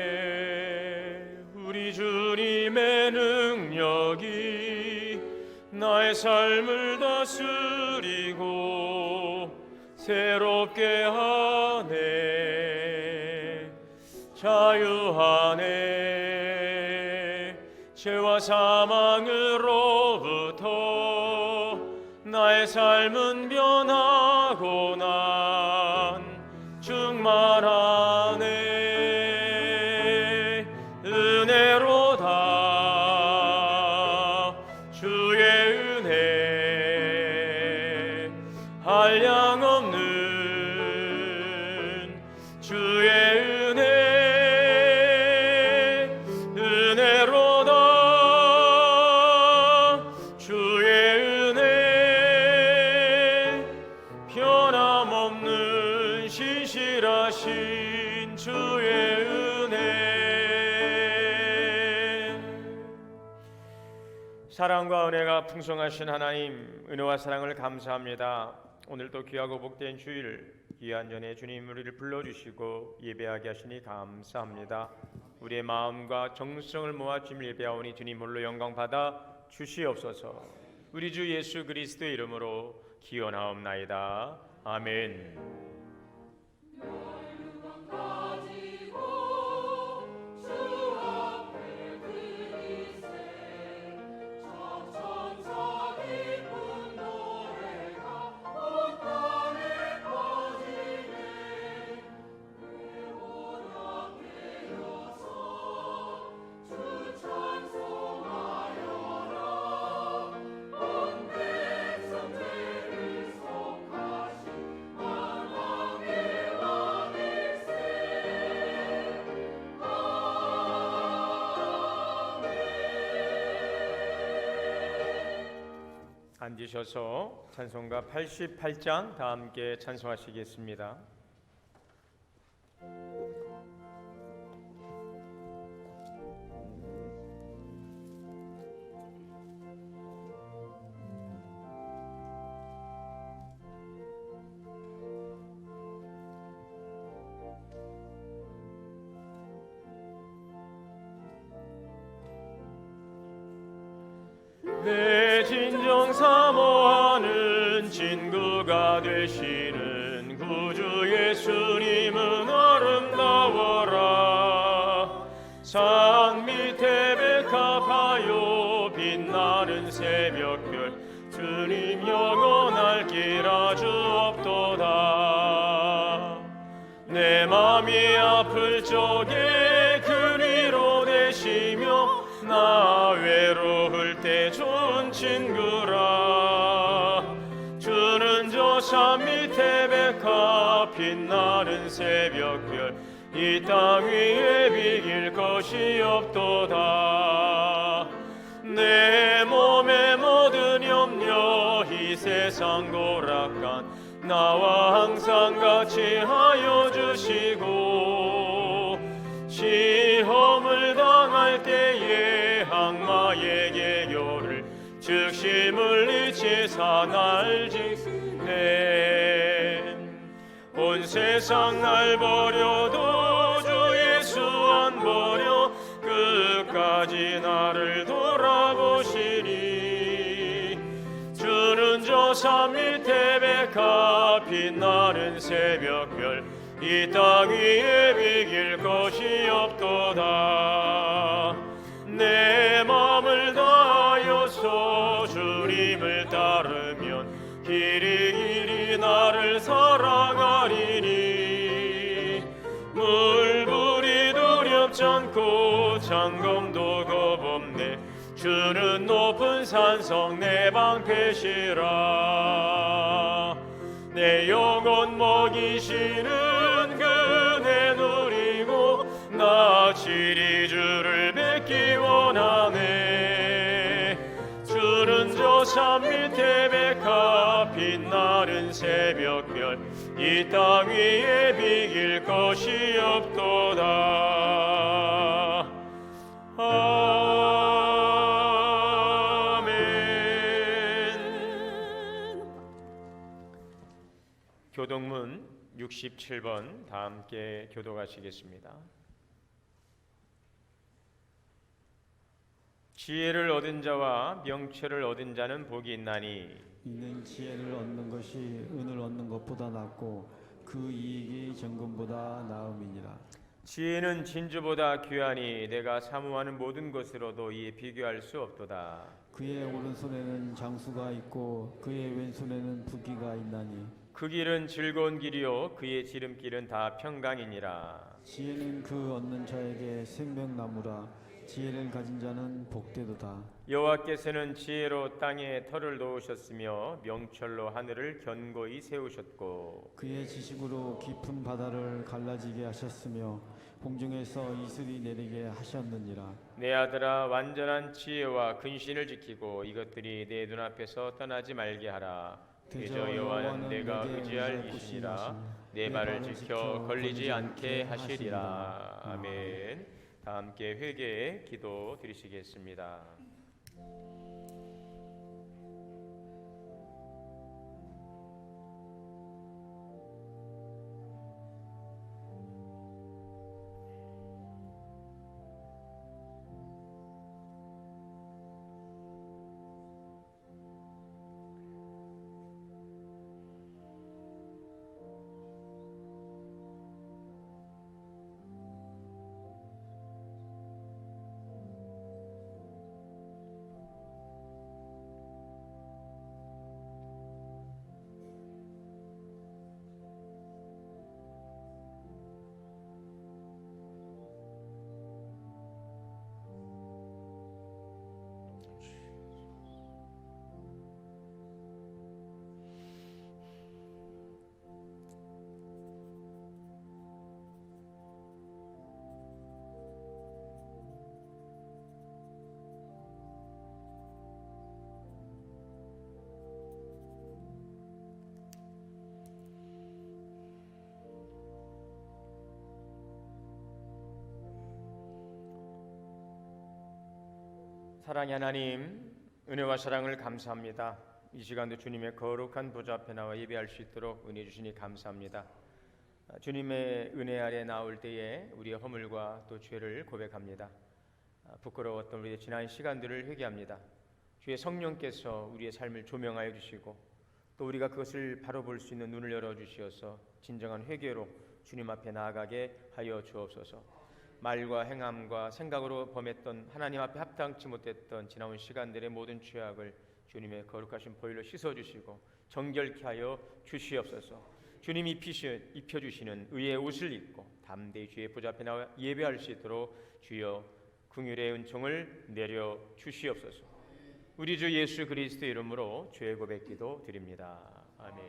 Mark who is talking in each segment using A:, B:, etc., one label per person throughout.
A: 시작됐네. 우리 주님의 능력이 나의 삶을 다스리고 새롭게 하네. 자유하네. 죄와 사망으로부터 나의 삶은 변하고 난 충만하네. 은혜로다. 주의 은혜 한량없는 주의 은혜. 은혜로다. 주의 은혜 변함없는 신실하신 주의 은혜. 사랑과 은혜가 풍성하신 하나님, 은혜와 사랑을 감사합니다. 오늘도 귀하고 복된 주일, 귀한 전에 주님 우리를 불러주시고 예배하게 하시니 감사합니다. 우리의 마음과 정성을 모아 주님을 예배하오니 주님 홀로 영광 받아 주시옵소서. 우리 주 예수 그리스도의 이름으로 기원하옵나이다. 아멘. 앉으셔서 찬송가 88장 다 함께 찬송하시겠습니다. 내 진정 사모하는 친구가 되시는 구주 예수님은 아름다워라. 산 밑에 백합하여 빛나는 새벽별 주님 영원할 길 아주 없도다. 내 맘이 아플 적에 그리로 되시며 나 외로울 때 좋은 친구라. 주는 저 산 밑에 백합 빛나는 새벽별 이 땅 위에 비길 것이 없도다. 내 몸의 모든 염려 이 세상 고락간 나와 항상 같이 하여 주시고 시험을 당할 때에 악마에게 요를 즉심을 잊히사 날 지키네. 온 세상 날 버려도 주 예수 안 버려 끝까지 나를 돌아보시니. 주는 저 산 밑에 백합 빛나는 새벽별 이 땅 위에 비길 것이 없도다. 내 마음을 다하여서 주님을 따르면 길이 나를 사랑하리니. 물불이 두렵지 않고 장검도 겁없네. 주는 높은 산성 내 방패시라. 내 영혼 먹이시는 그네 누리고 나 지리 주를 뵙기 원하네. 주는 저 산 밑에 백합 빛나는 새벽별 이 땅 위에 비길 것이 없도다. 아멘. 67번 다 함께 교독하시겠습니다. 지혜를 얻은 자와 명철을 얻은 자는 복이 있나니
B: 이는 지혜를 얻는 것이 은을 얻는 것보다 낫고 그 이익이 정금보다 나음이니라.
A: 지혜는 진주보다 귀하니 내가 사모하는 모든 것으로도 이에 비교할 수 없도다.
B: 그의 오른손에는 장수가 있고 그의 왼손에는 부귀가 있나니
A: 그 길은 즐거운 길이요 그의 지름길은 다 평강이니라.
B: 지혜는 그 얻는 자에게 생명나무라. 지혜를 가진 자는 복되도다.
A: 여호와께서는 지혜로 땅에 터를 놓으셨으며 명철로 하늘을 견고히 세우셨고
B: 그의 지식으로 깊은 바다를 갈라지게 하셨으며 공중에서 이슬이 내리게 하셨느니라.
A: 내 아들아 완전한 지혜와 근신을 지키고 이것들이 내 눈앞에서 떠나지 말게 하라. 대저 여호와는 내가 의지할 이시니라. 내 발을 지켜 걸리지 않게 하시리라. 아멘. 다 함께 회개의 기도 드리시겠습니다. 사랑의 하나님, 은혜와 사랑을 감사합니다. 이 시간도 주님의 거룩한 보좌 앞에 나와 예배할 수 있도록 은혜 주시니 감사합니다. 주님의 은혜 아래 나올 때에 우리의 허물과 또 죄를 고백합니다. 부끄러웠던 우리의 지난 시간들을 회개합니다. 주의 성령께서 우리의 삶을 조명하여 주시고 또 우리가 그것을 바로 볼 수 있는 눈을 열어주시어서 진정한 회개로 주님 앞에 나아가게 하여 주옵소서. 말과 행함과 생각으로 범했던 하나님 앞에 합당치 못했던 지나온 시간들의 모든 죄악을 주님의 거룩하신 보혈로 씻어주시고 정결케 하여 주시옵소서. 주님이 입혀주시는 의의 옷을 입고 담대히 주의 보좌 앞에 나와 예배할 수 있도록 주여 긍휼의 은총을 내려 주시옵소서. 우리 주 예수 그리스도의 이름으로 죄 고백기도 드립니다. 아멘.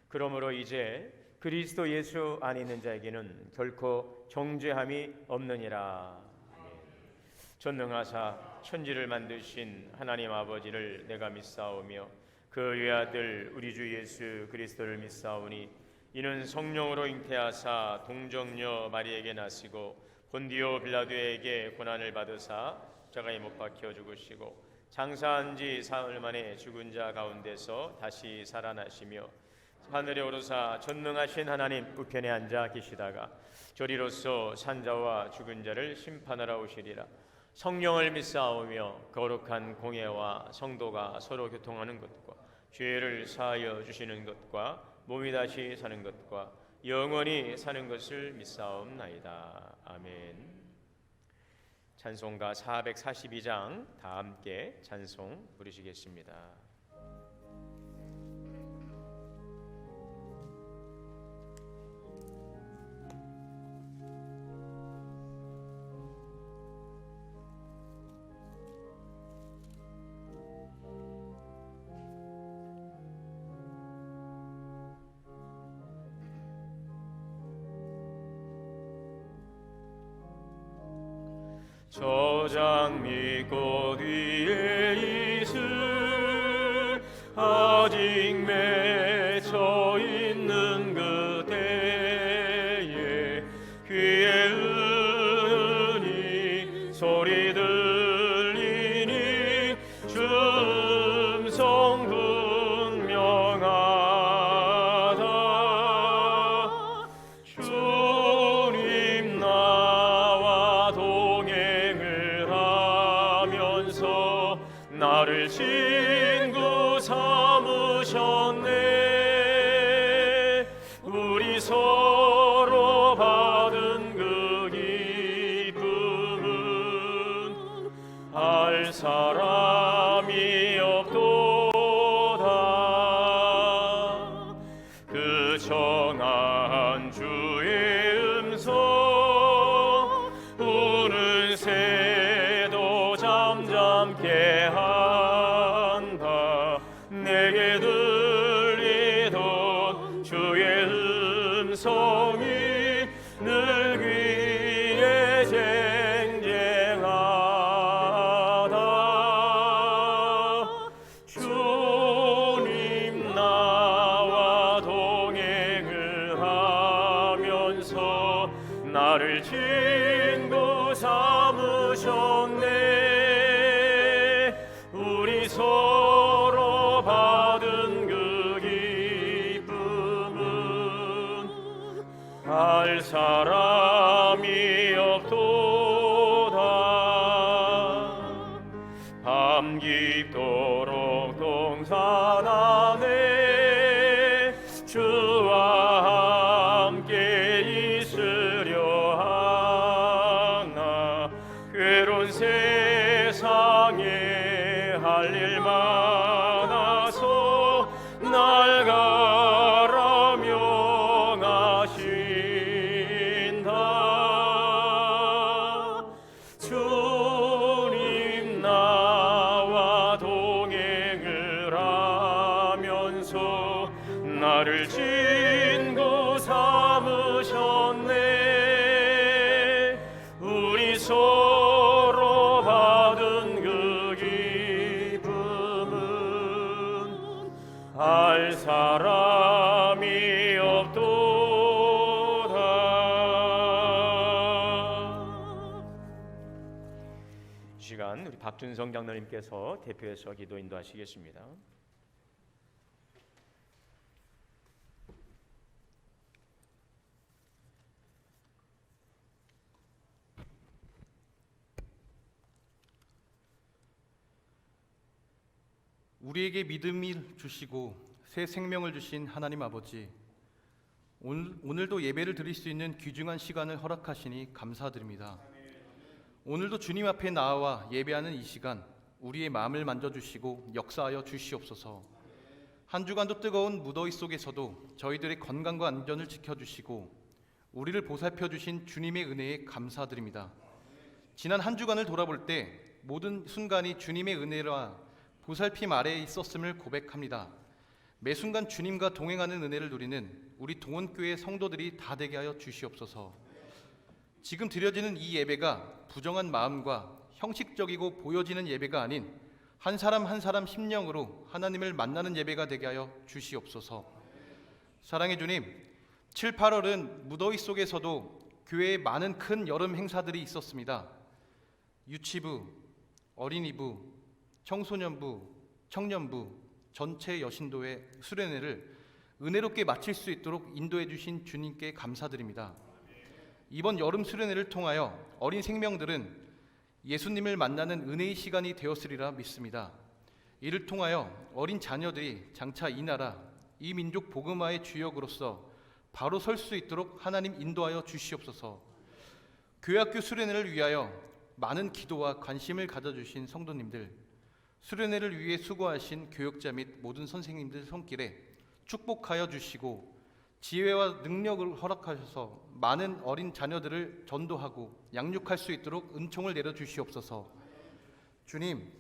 A: 그러므로 이제 그리스도 예수 안에 있는 자에게는 결코 정죄함이 없느니라. 전능하사 천지를 만드신 하나님 아버지를 내가 믿사오며 그 외아들 우리 주 예수 그리스도를 믿사오니 이는 성령으로 잉태하사 동정녀 마리에게 나시고 본디오 빌라도에게 고난을 받으사 십자가에 못 박혀 죽으시고 장사한 지 사흘 만에 죽은 자 가운데서 다시 살아나시며 하늘에 오르사 전능하신 하나님 우편에 앉아 계시다가 저리로서 산자와 죽은 자를 심판하러 오시리라. 성령을 믿사오며 거룩한 공예와 성도가 서로 교통하는 것과 죄를 사하여 주시는 것과 몸이 다시 사는 것과 영원히 사는 것을 믿사옵나이다. 아멘. 찬송가 442장 다 함께 찬송 부르시겠습니다. 저장 밑꽃 위에 이슬 아직 맺혀 있는 그때에 귀에 은이 소리 들리니 주 음성 분명하다. 나를 친구 삼으셨네. 우리 서로 받은 그 기쁨은 알 사람이 없도다. 그 정한 주의 음성 우는 새도 잠잠케 한다. 내게 들리던 주의 음성이 늘 귀에 쟁쟁하다. 주님 나와 동행을 하면서 나를 친구 삼으셨네. 우리 서로 받은 그 기쁨은 알 사람이 없도다. 밤 깊도록 동산 안에 주와 함께 있으려 하나. 괴로운 세상에 할 일 많아서 날 가라 명하신다. 주님 나와 동행을 하면서 나를 친구 삼으셨네. 우리 서로 받은 그 기쁨은 알 사람이 없도다. 이 시간 우리 박준성 장로님께서 대표해서 기도 인도하시겠습니다.
C: 우리에게 믿음을 주시고 새 생명을 주신 하나님 아버지, 오늘도 예배를 드릴 수 있는 귀중한 시간을 허락하시니 감사드립니다. 오늘도 주님 앞에 나와 예배하는 이 시간 우리의 마음을 만져주시고 역사하여 주시옵소서. 한 주간도 뜨거운 무더위 속에서도 저희들의 건강과 안전을 지켜주시고 우리를 보살펴 주신 주님의 은혜에 감사드립니다. 지난 한 주간을 돌아볼 때 모든 순간이 주님의 은혜와 보살핌 아래에 있었음을 고백합니다. 매 순간 주님과 동행하는 은혜를 누리는 우리 동원교회 성도들이 다 되게 하여 주시옵소서. 지금 드려지는 이 예배가 부정한 마음과 형식적이고 보여지는 예배가 아닌 한 사람 한 사람 심령으로 하나님을 만나는 예배가 되게 하여 주시옵소서. 사랑의 주님, 7, 8월은 무더위 속에서도 교회에 많은 큰 여름 행사들이 있었습니다. 유치부, 어린이부, 청소년부, 청년부, 전체 여신도의 수련회를 은혜롭게 마칠 수 있도록 인도해 주신 주님께 감사드립니다. 이번 여름 수련회를 통하여 어린 생명들은 예수님을 만나는 은혜의 시간이 되었으리라 믿습니다. 이를 통하여 어린 자녀들이 장차 이 나라, 이 민족 복음화의 주역으로서 바로 설 수 있도록 하나님 인도하여 주시옵소서. 교회학교 수련회를 위하여 많은 기도와 관심을 가져주신 성도님들, 수련회를 위해 수고하신 교역자 및 모든 선생님들 손길에 축복하여 주시고 지혜와 능력을 허락하셔서 많은 어린 자녀들을 전도하고 양육할 수 있도록 은총을 내려주시옵소서. 주님,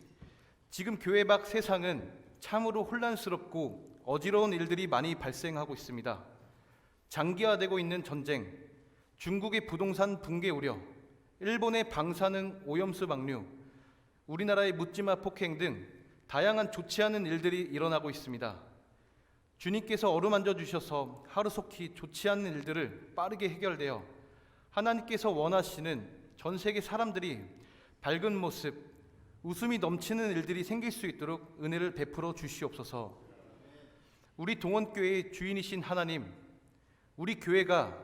C: 지금 교회 밖 세상은 참으로 혼란스럽고 어지러운 일들이 많이 발생하고 있습니다. 장기화되고 있는 전쟁, 중국의 부동산 붕괴 우려, 일본의 방사능 오염수 방류, 우리나라의 묻지마 폭행 등 다양한 좋지 않은 일들이 일어나고 있습니다. 주님께서 어루만져 주셔서 하루속히 좋지 않은 일들을 빠르게 해결되어 하나님께서 원하시는 전 세계 사람들이 밝은 모습, 웃음이 넘치는 일들이 생길 수 있도록 은혜를 베풀어 주시옵소서. 우리 동원교회의 주인이신 하나님, 우리 교회가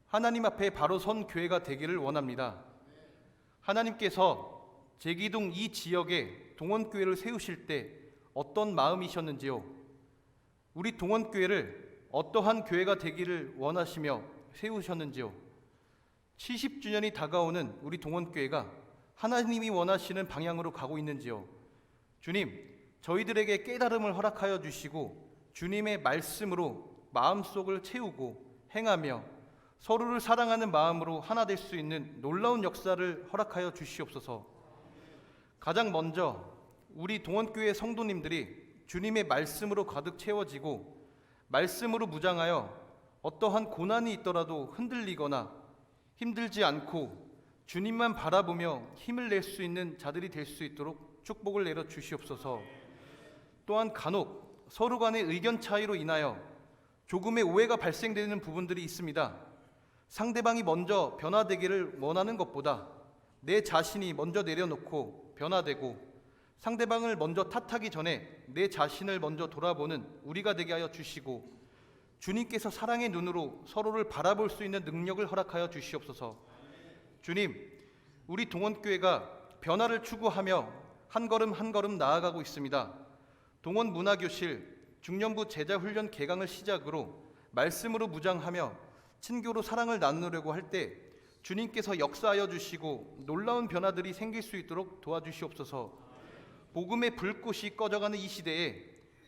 C: 하나님 앞에 바로 선 교회가 되기를 원합니다. 하나님께서 제기동 이 지역에 동원교회를 세우실 때 어떤 마음이셨는지요? 우리 동원교회를 어떠한 교회가 되기를 원하시며 세우셨는지요? 70주년이 다가오는 우리 동원교회가 하나님이 원하시는 방향으로 가고 있는지요? 주님, 저희들에게 깨달음을 허락하여 주시고 주님의 말씀으로 마음속을 채우고 행하며 서로를 사랑하는 마음으로 하나 될 수 있는 놀라운 역사를 허락하여 주시옵소서. 가장 먼저 우리 동원교회 성도님들이 주님의 말씀으로 가득 채워지고 말씀으로 무장하여 어떠한 고난이 있더라도 흔들리거나 힘들지 않고 주님만 바라보며 힘을 낼 수 있는 자들이 될 수 있도록 축복을 내려 주시옵소서. 또한 간혹 서로 간의 의견 차이로 인하여 조금의 오해가 발생되는 부분들이 있습니다. 상대방이 먼저 변화되기를 원하는 것보다 내 자신이 먼저 내려놓고 변화되고 상대방을 먼저 탓하기 전에 내 자신을 먼저 돌아보는 우리가 되게 하여 주시고 주님께서 사랑의 눈으로 서로를 바라볼 수 있는 능력을 허락하여 주시옵소서. 주님, 우리 동원교회가 변화를 추구하며 한 걸음 한 걸음 나아가고 있습니다. 동원 문화교실 중년부 제자훈련 개강을 시작으로 말씀으로 무장하며 친교로 사랑을 나누려고 할 때 주님께서 역사하여 주시고 놀라운 변화들이 생길 수 있도록 도와주시옵소서. 복음의 불꽃이 꺼져가는 이 시대에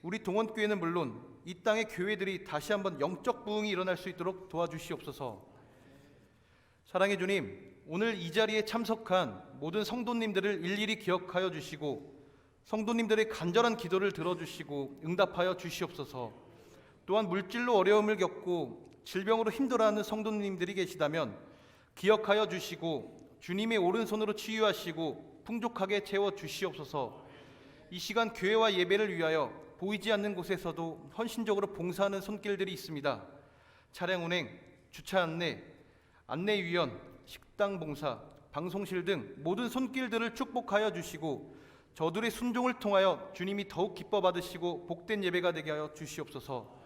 C: 우리 동원교회는 물론 이 땅의 교회들이 다시 한번 영적 부흥이 일어날 수 있도록 도와주시옵소서. 사랑의 주님, 오늘 이 자리에 참석한 모든 성도님들을 일일이 기억하여 주시고 성도님들의 간절한 기도를 들어주시고 응답하여 주시옵소서. 또한 물질로 어려움을 겪고 질병으로 힘들어하는 성도님들이 계시다면 기억하여 주시고 주님의 오른손으로 치유하시고 풍족하게 채워 주시옵소서. 이 시간 교회와 예배를 위하여 보이지 않는 곳에서도 헌신적으로 봉사하는 손길들이 있습니다. 차량 운행, 주차 안내, 안내위원, 식당 봉사, 방송실 등 모든 손길들을 축복하여 주시고 저들의 순종을 통하여 주님이 더욱 기뻐 받으시고 복된 예배가 되게 하여 주시옵소서.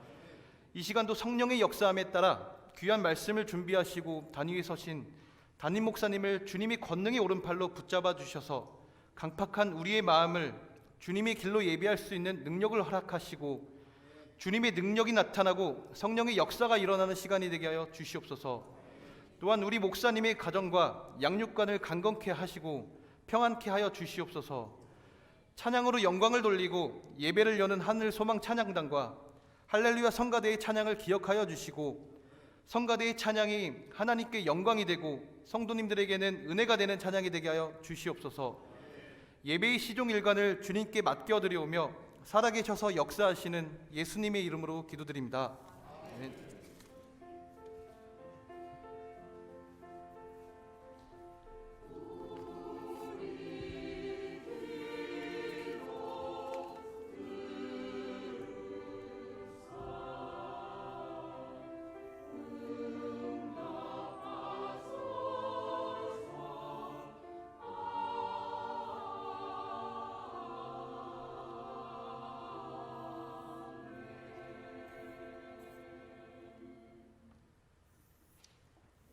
C: 이 시간도 성령의 역사함에 따라 귀한 말씀을 준비하시고 단위에 서신 담임 목사님을 주님의 권능의 오른팔로 붙잡아 주셔서 강팍한 우리의 마음을 주님의 길로 예비할 수 있는 능력을 허락하시고 주님의 능력이 나타나고 성령의 역사가 일어나는 시간이 되게 하여 주시옵소서. 또한 우리 목사님의 가정과 양육관을 강건케 하시고 평안케 하여 주시옵소서. 찬양으로 영광을 돌리고 예배를 여는 하늘 소망 찬양단과 할렐루야 성가대의 찬양을 기억하여 주시고 성가대의 찬양이 하나님께 영광이 되고 성도님들에게는 은혜가 되는 찬양이 되게 하여 주시옵소서. 예배의 시종일관을 주님께 맡겨드리오며 살아계셔서 역사하시는 예수님의 이름으로 기도드립니다. 아멘.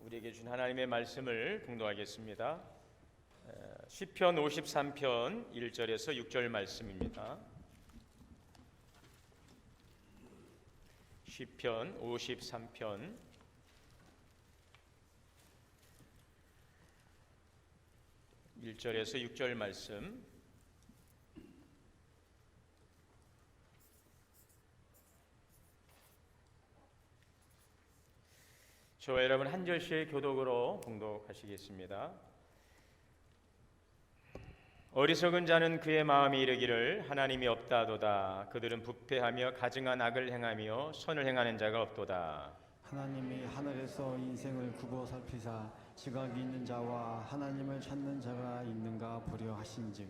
A: 우리에게 준 하나님의 말씀을 봉독하겠습니다. 시편 53편 1절에서 6절 말씀입니다. 시편 53편 1절에서 6절 말씀. 저와 여러분 한 절씩 교독으로 봉독하시겠습니다. 어리석은 자는 그의 마음이 이르기를 하나님이 없다도다. 그들은 부패하며 가증한 악을 행하며 선을 행하는 자가 없도다.
B: 하나님이 하늘에서 인생을 굽어 살피사 지각이 있는 자와 하나님을 찾는 자가 있는가 보려 하신즉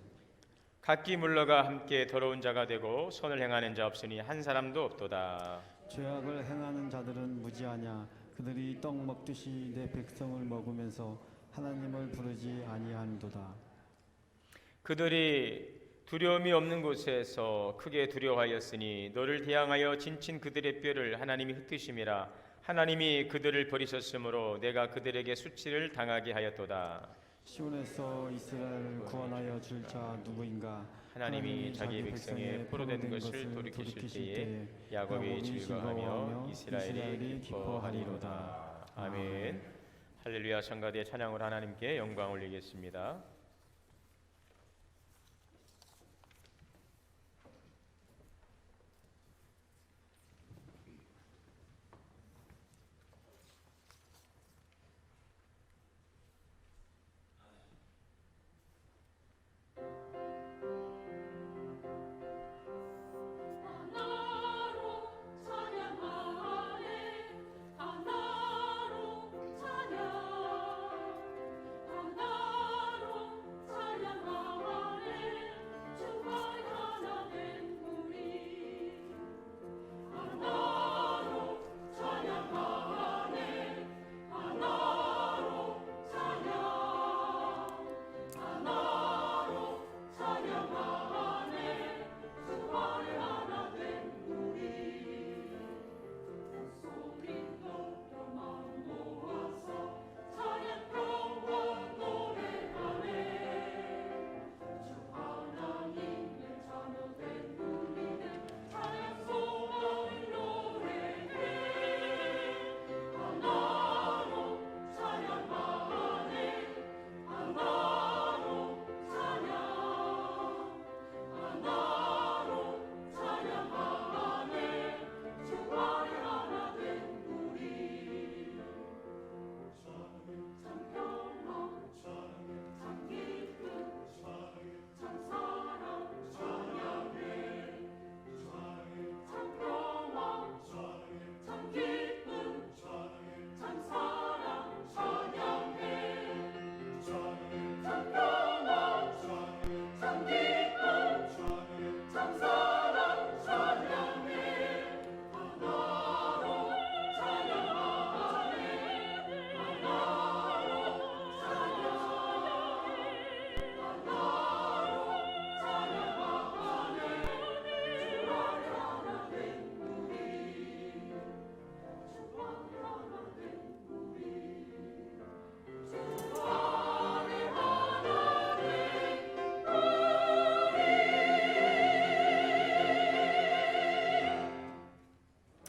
A: 각기 물러가 함께 더러운 자가 되고 선을 행하는 자 없으니 한 사람도 없도다.
B: 죄악을 행하는 자들은 무지하냐 그들이 떡 먹듯이 내 백성을 먹으면서 하나님을 부르지 아니하는도다.
A: 그들이 두려움이 없는 곳에서 크게 두려워하였으니 너를 대항하여 진친 그들의 뼈를 하나님이 흩으심이라. 하나님이 그들을 버리셨으므로 내가 그들에게 수치를 당하게 하였도다.
B: 시온에서 이스라엘을 구원하여 줄 자 누구인가?
A: 하나님이 자기 백성의 포로된 것을 돌이키실 때에 야곱이 즐거워하며 이스라엘이 기뻐하리로다. 아멘. 할렐루야. 성가대 찬양을 하나님께 영광 올리겠습니다.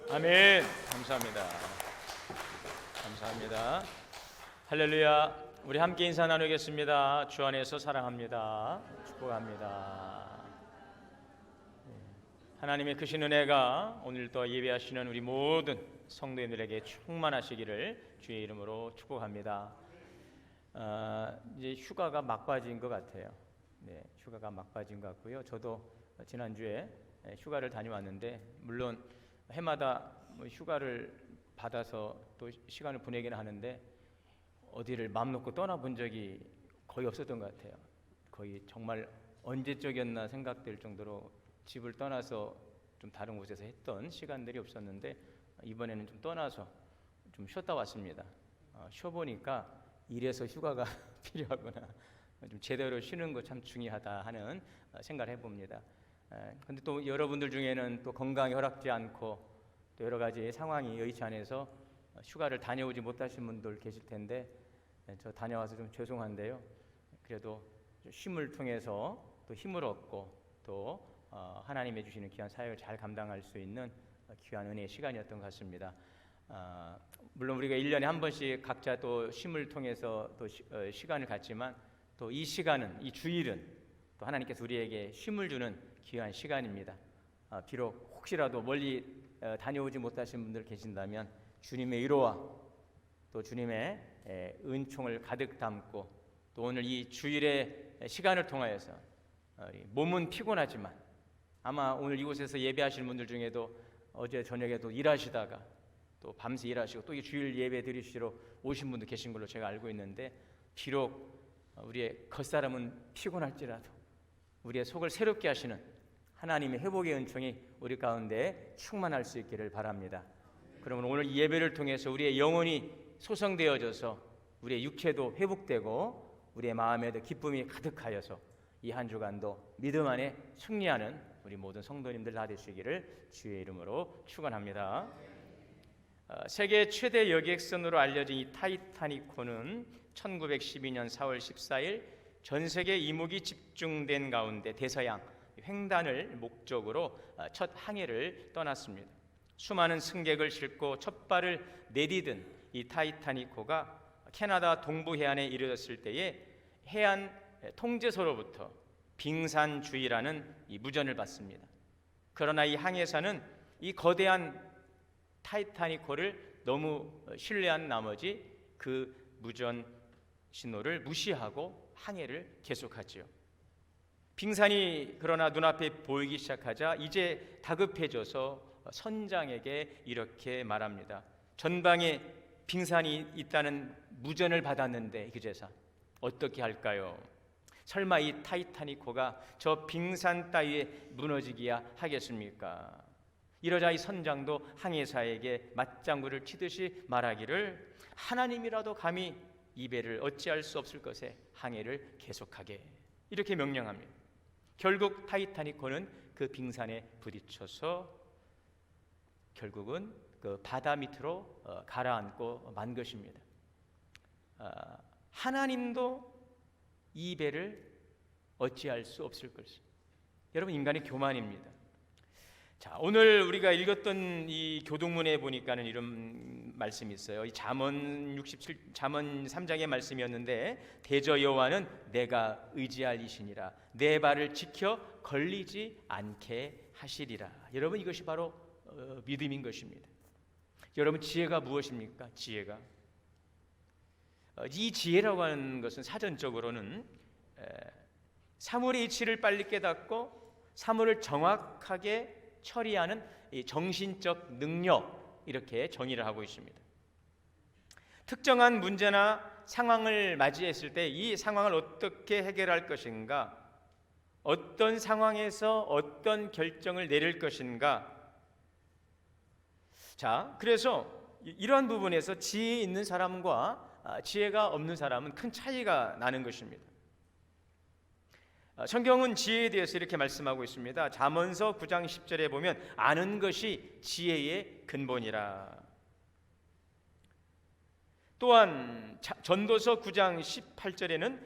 A: 아멘. 감사합니다. 감사합니다. 할렐루야. 우리 함께 인사 나누겠습니다. 주 안에서 사랑합니다. 축복합니다. 하나님의 크신 은혜가 오늘도 예배하시는 우리 모든 성도님들에게 충만하시기를 주의 이름으로 축복합니다. 이제 휴가가 막바지인 것 같아요. 네, 휴가가 막바지인 것 같고요. 저도 지난주에 휴가를 다녀왔는데 물론 해마다 휴가를 받아서 또 시간을 보내기는 하는데 어디를 마음 놓고 떠나본 적이 거의 없었던 것 같아요. 거의 정말 언제적이었나 생각될 정도로 집을 떠나서 좀 다른 곳에서 했던 시간들이 없었는데 이번에는 좀 떠나서 좀 쉬었다 왔습니다. 쉬어보니까 이래서 휴가가 필요하구나. 좀 제대로 쉬는 거 참 중요하다 하는 생각을 해봅니다. 근데 또 여러분들 중에는 또 건강이 허락지 않고 또 여러 가지 상황이 여의치 않아서 휴가를 다녀오지 못하신 분들 계실 텐데 저 다녀와서 좀 죄송한데요. 그래도 쉼을 통해서 또 힘을 얻고 또 하나님이 주시는 귀한 사역을 잘 감당할 수 있는 귀한 은혜의 시간이었던 것 같습니다. 물론 우리가 1년에 한 번씩 각자 또 쉼을 통해서 또 시간을 갖지만 또 이 시간은, 이 주일은 또 하나님께서 우리에게 쉼을 주는 귀한 시간입니다. 비록 혹시라도 멀리 다녀오지 못하신 분들 계신다면 주님의 위로와 또 주님의 은총을 가득 담고 또 오늘 이 주일의 시간을 통하여서 몸은 피곤하지만 아마 오늘 이곳에서 예배하시는 분들 중에도 어제 저녁에도 일하시다가 또 밤새 일하시고 또 이 주일 예배 드리시러 오신 분도 계신 걸로 제가 알고 있는데 비록 우리의 겉사람은 피곤할지라도 우리의 속을 새롭게 하시는 하나님의 회복의 은총이 우리 가운데 충만할 수 있기를 바랍니다. 그러면 오늘 이 예배를 통해서 우리의 영혼이 소성되어져서 우리의 육체도 회복되고 우리의 마음에도 기쁨이 가득하여서 이 한 주간도 믿음 안에 승리하는 우리 모든 성도님들 다 되시기를 주의 이름으로 축원합니다. 세계 최대 여객선으로 알려진 이 타이타닉호는 1912년 4월 14일 전 세계 이목이 집중된 가운데 대서양 횡단을 목적으로 첫 항해를 떠났습니다. 수많은 승객을 싣고 첫 발을 내디딘 이 타이타닉호가 캐나다 동부 해안에 이르렀을 때에 해안 통제소로부터 빙산주의라는 이 무전을 받습니다. 그러나 이 항해사는 이 거대한 타이타닉호를 너무 신뢰한 나머지 그 무전 신호를 무시하고 항해를 계속하지요. 빙산이 그러나 눈앞에 보이기 시작하자 이제 다급해져서 선장에게 이렇게 말합니다. 전방에 빙산이 있다는 무전을 받았는데 그제서 어떻게 할까요? 설마 이 타이타닉호가 저 빙산 따위에 무너지기야 하겠습니까? 이러자 이 선장도 항해사에게 맞장구를 치듯이 말하기를 하나님이라도 감히 이 배를 어찌할 수 없을 것에 항해를 계속하게 이렇게 명령합니다. 결국 타이타닉호는 그 빙산에 부딪혀서 결국은 그 바다 밑으로 가라앉고 만 것입니다. 하나님도 이 배를 어찌할 수 없을 것이. 여러분, 인간의 교만입니다. 자, 오늘 우리가 읽었던 이 교동문에 보니까는 이런 말씀이 있어요. 이 잠언 3장의 말씀이었는데 대저 여호와는 내가 의지할 이시니라 내 발을 지켜 걸리지 않게 하시리라. 여러분, 이것이 바로 믿음인 것입니다. 여러분, 지혜가 무엇입니까? 지혜가 이 지혜라고 하는 것은 사전적으로는 사물의 이치를 빨리 깨닫고 사물을 정확하게 처리하는 이 정신적 능력, 이렇게 정의를 하고 있습니다. 특정한 문제나 상황을 맞이했을 때 이 상황을 어떻게 해결할 것인가, 어떤 상황에서 어떤 결정을 내릴 것인가. 자, 그래서 이러한 부분에서 지혜 있는 사람과 지혜가 없는 사람은 큰 차이가 나는 것입니다. 성경은 지혜에 대해서 이렇게 말씀하고 있습니다. 잠언서 9장 10절에 보면 아는 것이 지혜의 근본이라. 또한 전도서 9장 18절에는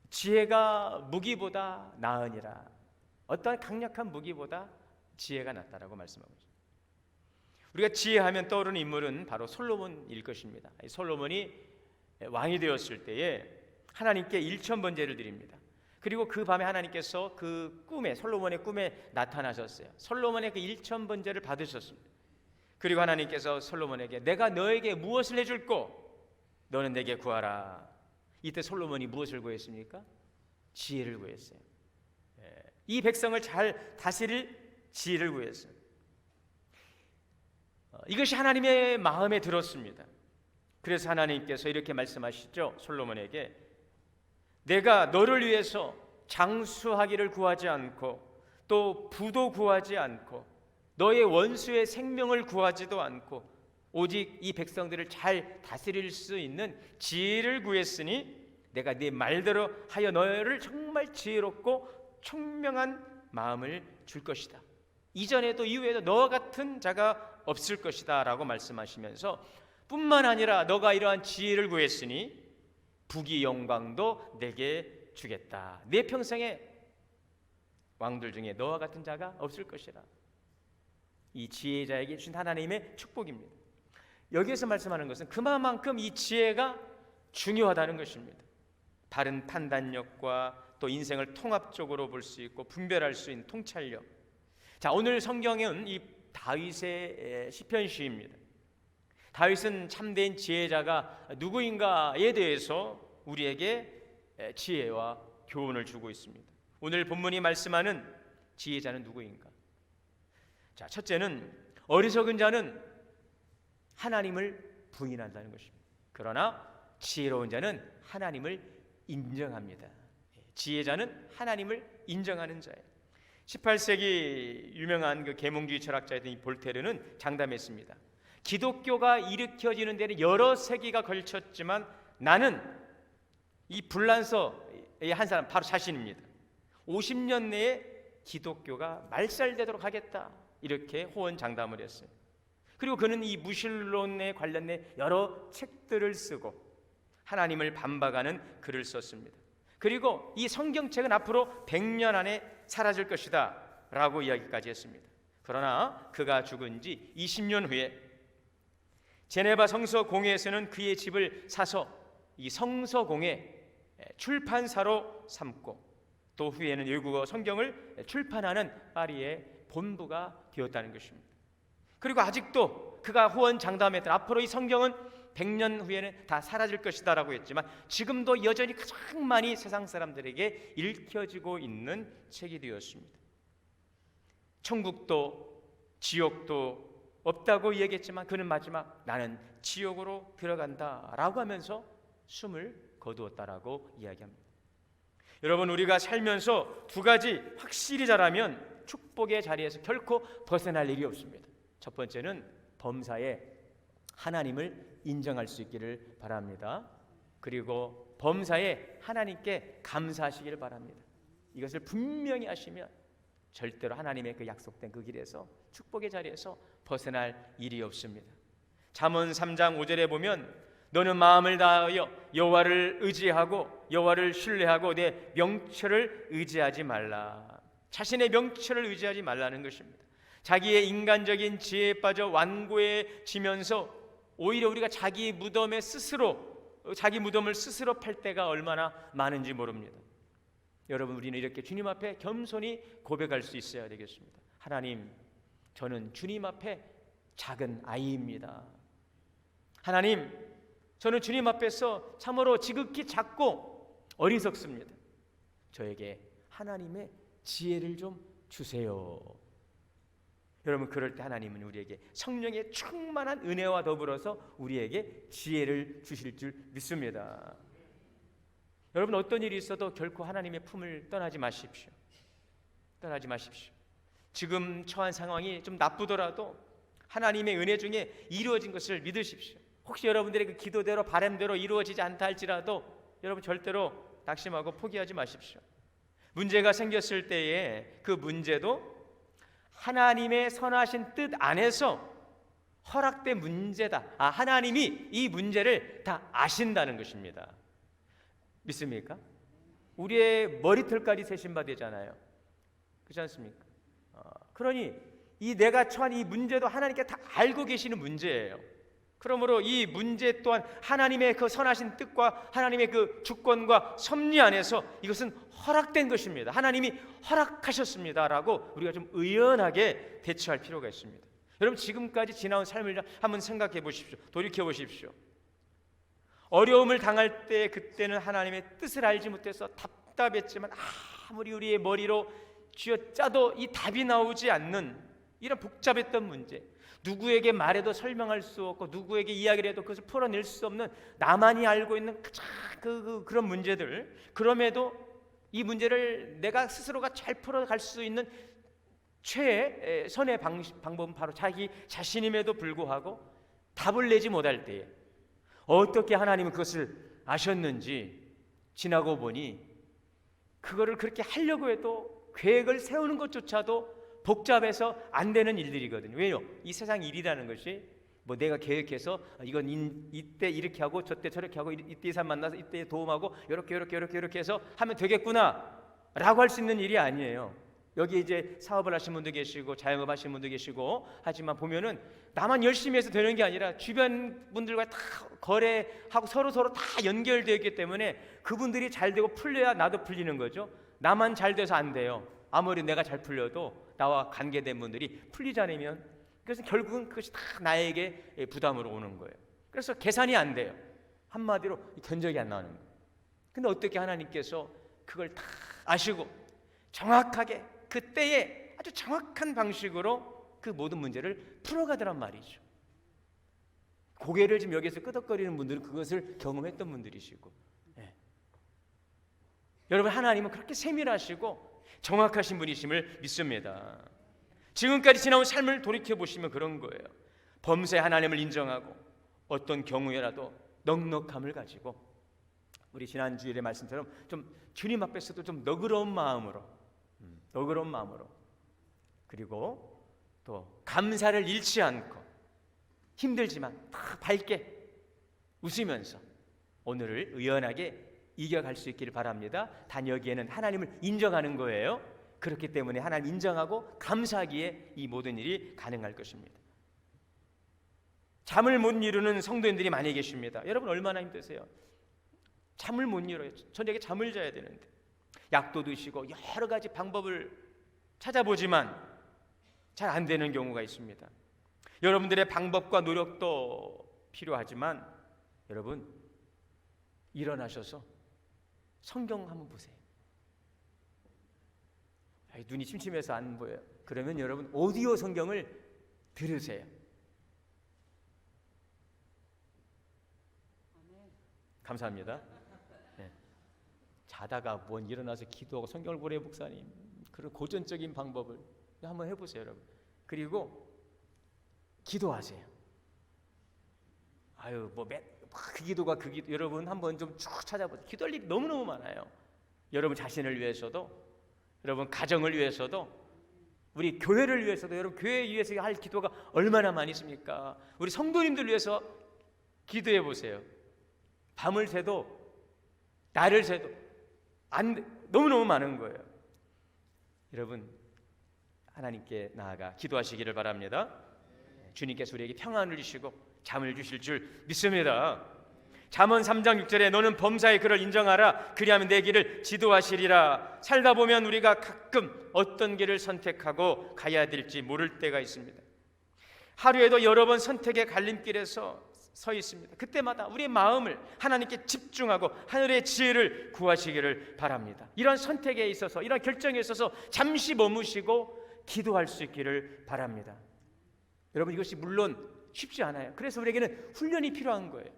A: 지혜가 무기보다 나으니라. 어떠한 강력한 무기보다 지혜가 낫다라고 말씀하고 있습니다. 우리가 지혜하면 떠오르는 인물은 바로 솔로몬일 것입니다. 솔로몬이 왕이 되었을 때에 하나님께 일천번제를 드립니다. 그리고 그 밤에 하나님께서 그 꿈에, 솔로몬의 꿈에 나타나셨어요. 솔로몬의 그 일천번제를 받으셨습니다. 그리고 하나님께서 솔로몬에게 내가 너에게 무엇을 해줄꼬? 너는 내게 구하라. 이때 솔로몬이 무엇을 구했습니까? 지혜를 구했어요. 이 백성을 잘 다스릴 지혜를 구했어요. 이것이 하나님의 마음에 들었습니다. 그래서 하나님께서 이렇게 말씀하시죠. 솔로몬에게 내가 너를 위해서 장수하기를 구하지 않고 또 부도 구하지 않고 너의 원수의 생명을 구하지도 않고 오직 이 백성들을 잘 다스릴 수 있는 지혜를 구했으니 내가 네 말대로 하여 너를 정말 지혜롭고 총명한 마음을 줄 것이다. 이전에도 이후에도 너와 같은 자가 없을 것이다 라고 말씀하시면서 뿐만 아니라 너가 이러한 지혜를 구했으니 부귀 영광도 내게 주겠다. 내 평생에 왕들 중에 너와 같은 자가 없을 것이라. 이 지혜자에게 주신 하나님의 축복입니다. 여기에서 말씀하는 것은 그만큼 이 지혜가 중요하다는 것입니다. 바른 판단력과 또 인생을 통합적으로 볼 수 있고 분별할 수 있는 통찰력. 자, 오늘 성경은 이 다윗의 시편 시입니다. 다윗은 참된 지혜자가 누구인가에 대해서 우리에게 지혜와 교훈을 주고 있습니다. 오늘 본문이 말씀하는 지혜자는 누구인가? 자, 첫째는 어리석은 자는 하나님을 부인한다는 것입니다. 그러나 지혜로운 자는 하나님을 인정합니다. 지혜자는 하나님을 인정하는 자예요. 18세기 유명한 그 계몽주의 철학자였던 이 볼테르는 장담했습니다. 기독교가 일으켜지는 데는 여러 세기가 걸쳤지만 나는 이 불란서의 한 사람, 바로 자신입니다. 50년 내에 기독교가 말살되도록 하겠다, 이렇게 호언장담을 했어요. 그리고 그는 이 무신론에 관련된 여러 책들을 쓰고 하나님을 반박하는 글을 썼습니다. 그리고 이 성경책은 앞으로 100년 안에 사라질 것이다 라고 이야기까지 했습니다. 그러나 그가 죽은 지 20년 후에 제네바 성서공회에서는 그의 집을 사서 이 성서공회 출판사로 삼고 또 후에는 외국어 성경을 출판하는 파리의 본부가 되었다는 것입니다. 그리고 아직도 그가 후원장담했던 앞으로 이 성경은 100년 후에는 다 사라질 것이다 라고 했지만 지금도 여전히 가장 많이 세상 사람들에게 읽혀지고 있는 책이 되었습니다. 천국도 지옥도 없다고 얘기했지만 그는 마지막 나는 지옥으로 들어간다 라고 하면서 숨을 거두었다라고 이야기합니다. 여러분, 우리가 살면서 두 가지 확실히 잘하면 축복의 자리에서 결코 벗어날 일이 없습니다. 첫 번째는 범사에 하나님을 인정할 수 있기를 바랍니다. 그리고 범사에 하나님께 감사하시기를 바랍니다. 이것을 분명히 하시면 절대로 하나님의 그 약속된 그 길에서 축복의 자리에서 벗어날 일이 없습니다. 잠언 3장 5절에 보면 너는 마음을 다하여 여호와를 의지하고 여호와를 신뢰하고 내 명철을 의지하지 말라. 자신의 명철을 의지하지 말라는 것입니다. 자기의 인간적인 지혜에 빠져 완고해지면서 오히려 우리가 자기 무덤을 스스로 팔 때가 얼마나 많은지 모릅니다. 여러분, 우리는 이렇게 주님 앞에 겸손히 고백할 수 있어야 되겠습니다. 하나님, 저는 주님 앞에 작은 아이입니다. 하나님, 저는 주님 앞에서 참으로 지극히 작고 어리석습니다. 저에게 하나님의 지혜를 좀 주세요. 여러분, 그럴 때 하나님은 우리에게 성령의 충만한 은혜와 더불어서 우리에게 지혜를 주실 줄 믿습니다. 여러분, 어떤 일이 있어도 결코 하나님의 품을 떠나지 마십시오. 떠나지 마십시오. 지금 처한 상황이 좀 나쁘더라도 하나님의 은혜 중에 이루어진 것을 믿으십시오. 혹시 여러분들의 그 기도대로 바람대로 이루어지지 않다 할지라도 여러분 절대로 낙심하고 포기하지 마십시오. 문제가 생겼을 때에 그 문제도 하나님의 선하신 뜻 안에서 허락된 문제다. 하나님이 이 문제를 다 아신다는 것입니다. 믿습니까? 우리의 머리털까지 세신 바 되잖아요. 그렇지 않습니까? 그러니 이 내가 처한 이 문제도 하나님께 다 알고 계시는 문제예요. 그러므로 이 문제 또한 하나님의 그 선하신 뜻과 하나님의 그 주권과 섭리 안에서 이것은 허락된 것입니다. 하나님이 허락하셨습니다라고 우리가 좀 의연하게 대처할 필요가 있습니다. 여러분, 지금까지 지나온 삶을 한번 생각해 보십시오. 돌이켜 보십시오. 어려움을 당할 때 그때는 하나님의 뜻을 알지 못해서 답답했지만 아무리 우리의 머리로 쥐어짜도 이 답이 나오지 않는 이런 복잡했던 문제, 누구에게 말해도 설명할 수 없고 누구에게 이야기를 해도 그것을 풀어낼 수 없는 나만이 알고 있는 그런 문제들, 그럼에도 이 문제를 내가 스스로가 잘 풀어갈 수 있는 최선의 방법은 바로 자기 자신임에도 불구하고 답을 내지 못할 때에 어떻게 하나님은 그것을 아셨는지 지나고 보니 그거를 그렇게 하려고 해도 계획을 세우는 것조차도 복잡해서 안 되는 일들이거든요. 왜요? 이 세상 일이라는 것이 뭐 내가 계획해서 이건 이때 이렇게 하고 저때 저렇게 하고 이때 이 사람 만나서 이때 도움하고 이렇게 해서 하면 되겠구나 라고 할 수 있는 일이 아니에요. 여기 이제 사업을 하시는 분도 계시고 자영업 하시는 분도 계시고 하지만 보면은 나만 열심히 해서 되는 게 아니라 주변 분들과 다 거래하고 서로 다 연결되어 있기 때문에 그분들이 잘 되고 풀려야 나도 풀리는 거죠. 나만 잘 돼서 안 돼요. 아무리 내가 잘 풀려도 나와 관계된 분들이 풀리지 않으면 그래서 결국은 그것이 다 나에게 부담으로 오는 거예요. 그래서 계산이 안 돼요. 한마디로 견적이 안 나오는 거예요. 근데 어떻게 하나님께서 그걸 다 아시고 정확하게 그때에 아주 정확한 방식으로 그 모든 문제를 풀어가더란 말이죠. 고개를 지금 여기서 끄덕거리는 분들은 그것을 경험했던 분들이시고, 여러분, 하나님은 그렇게 세밀하시고 정확하신 분이심을 믿습니다. 지금까지 지나온 삶을 돌이켜보시면 그런 거예요. 범사에 하나님을 인정하고 어떤 경우에라도 넉넉함을 지고 우리 지난주일의 말씀처럼 좀 주님 앞에서도 좀 너그러운 마음으로 그리고 또 감사를 잃지 않고 힘들지만 다 밝게 웃으면서 오늘을 의연하게 이겨갈 수 있기를 바랍니다. 단 여기에는 하나님을 인정하는 거예요. 그렇기 때문에 하나님 인정하고 감사하기에 이 모든 일이 가능할 것입니다. 잠을 못 이루는 성도님들이 많이 계십니다. 여러분 얼마나 힘드세요? 잠을 못 이뤄요. 저녁에 잠을 자야 되는데 약도 드시고 여러 가지 방법을 찾아보지만 잘 안 되는 경우가 있습니다. 여러분들의 방법과 노력도 필요하지만 여러분 일어나셔서 성경 한번 보세요. 눈이 침침해서 안 보여요. 그러면 여러분 오디오 성경을 들으세요. 감사합니다. 네. 자다가 뭔 일어나서 기도하고 성경을 보래요, 목사님. 그런 고전적인 방법을 한번 해보세요, 여러분. 그리고 기도하세요. 아유, 그 기도가 그 기도. 여러분 한번 좀 쭉 찾아보세요. 기도할 일이 너무너무 많아요. 여러분 자신을 위해서도, 여러분 가정을 위해서도, 우리 교회를 위해서도, 여러분 교회 위해서 할 기도가 얼마나 많이 있습니까? 우리 성도님들 위해서 기도해 보세요. 밤을 새도 날을 새도 너무너무 많은 거예요. 여러분 하나님께 나아가 기도하시기를 바랍니다. 주님께서 우리에게 평안을 주시고 잠을 주실 줄 믿습니다. 잠언 3장 6절에 너는 범사의 그를 인정하라. 그리하면 내 길을 지도하시리라. 살다 보면 우리가 가끔 어떤 길을 선택하고 가야 될지 모를 때가 있습니다. 하루에도 여러 번 선택의 갈림길에서 서 있습니다. 그때마다 우리의 마음을 하나님께 집중하고 하늘의 지혜를 구하시기를 바랍니다. 이런 선택에 있어서, 이런 결정에 있어서 잠시 머무시고 기도할 수 있기를 바랍니다. 여러분 이것이 물론 쉽지 않아요. 그래서 우리에게는 훈련이 필요한 거예요.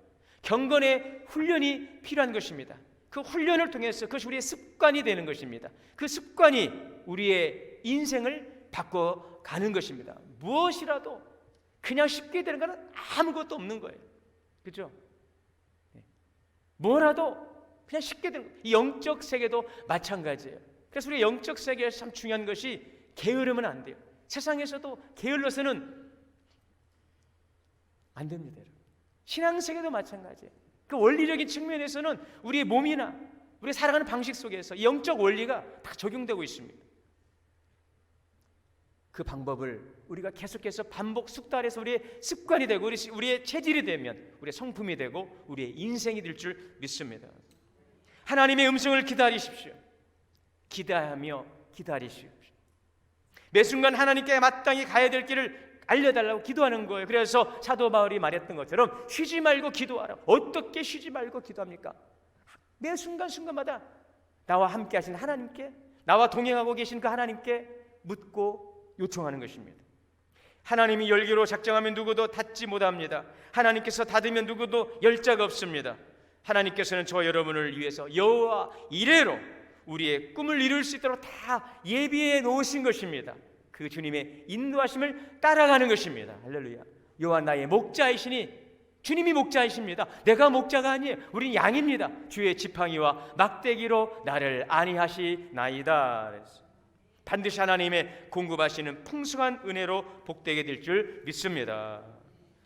A: 경건의 훈련이 필요한 것입니다. 그 훈련을 통해서 그것이 우리의 습관이 되는 것입니다. 그 습관이 우리의 인생을 바꿔가는 것입니다. 무엇이라도 그냥 쉽게 되는 것은 아무것도 없는 거예요. 그렇죠? 뭐라도 그냥 쉽게 되는 거예요. 이 영적 세계도 마찬가지예요. 그래서 우리 영적 세계에서 참 중요한 것이 게으르면 안 돼요. 세상에서도 게을러서는 안 됩니다. 신앙 세계도 마찬가지예요. 그 원리적인 측면에서는 우리의 몸이나 우리 살아가는 방식 속에서 이 영적 원리가 다 적용되고 있습니다. 그 방법을 우리가 계속해서 반복 숙달해서 우리의 습관이 되고 우리의 체질이 되면 우리의 성품이 되고 우리의 인생이 될 줄 믿습니다. 하나님의 음성을 기다리십시오. 기대하며 기다리십시오. 매 순간 하나님께 마땅히 가야 될 길을 알려달라고 기도하는 거예요. 그래서 사도 바울이 말했던 것처럼 쉬지 말고 기도하라. 어떻게 쉬지 말고 기도합니까? 매 순간순간마다 나와 함께 하신 하나님께, 나와 동행하고 계신 그 하나님께 묻고 요청하는 것입니다. 하나님이 열기로 작정하면 누구도 닫지 못합니다. 하나님께서 닫으면 누구도 열 자가 없습니다. 하나님께서는 저 여러분을 위해서 여호와 이레로 우리의 꿈을 이룰 수 있도록 다 예비해 놓으신 것입니다. 그 주님의 인도하심을 따라가는 것입니다. 할렐루야. 여호와 나의 목자이시니, 주님이 목자이십니다. 내가 목자가 아니에요. 우린 양입니다. 주의 지팡이와 막대기로 나를 안위하시나이다. 반드시 하나님의 공급하시는 풍성한 은혜로 복되게 될 줄 믿습니다.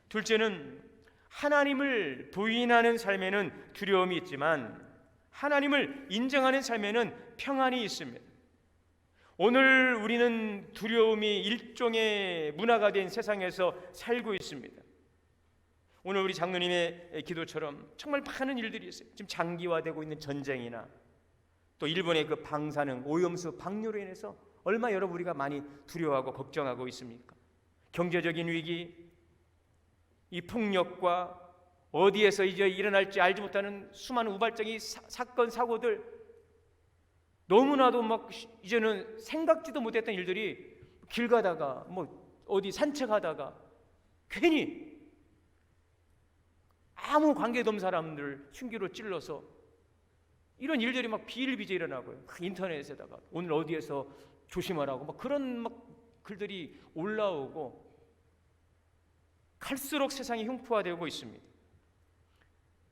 A: 둘째는 하나님을 부인하는 삶에는 두려움이 있지만 하나님을 인정하는 삶에는 평안이 있습니다. 오늘 우리는 두려움이 일종의 문화가 된 세상에서 살고 있습니다. 오늘 우리 장로님의 기도처럼 정말 많은 일들이 있어요. 지금 장기화되고 있는 전쟁이나 또 일본의 그 방사능 오염수 방류로 인해서 얼마 여러분 우리가 많이 두려워하고 걱정하고 있습니까? 경제적인 위기, 이 폭력과 어디에서 이제 일어날지 알지 못하는 수많은 우발적인 사건 사고들, 너무나도 막 이제는 생각지도 못했던 일들이 길 가다가 뭐 어디 산책하다가 괜히 아무 관계도 없는 사람들 흉기로 찔러서 이런 일들이 막 비일비재 일어나고요. 인터넷에다가 오늘 어디에서 조심하라고 막 그런 막 글들이 올라오고 갈수록 세상이 흉포화되고 있습니다.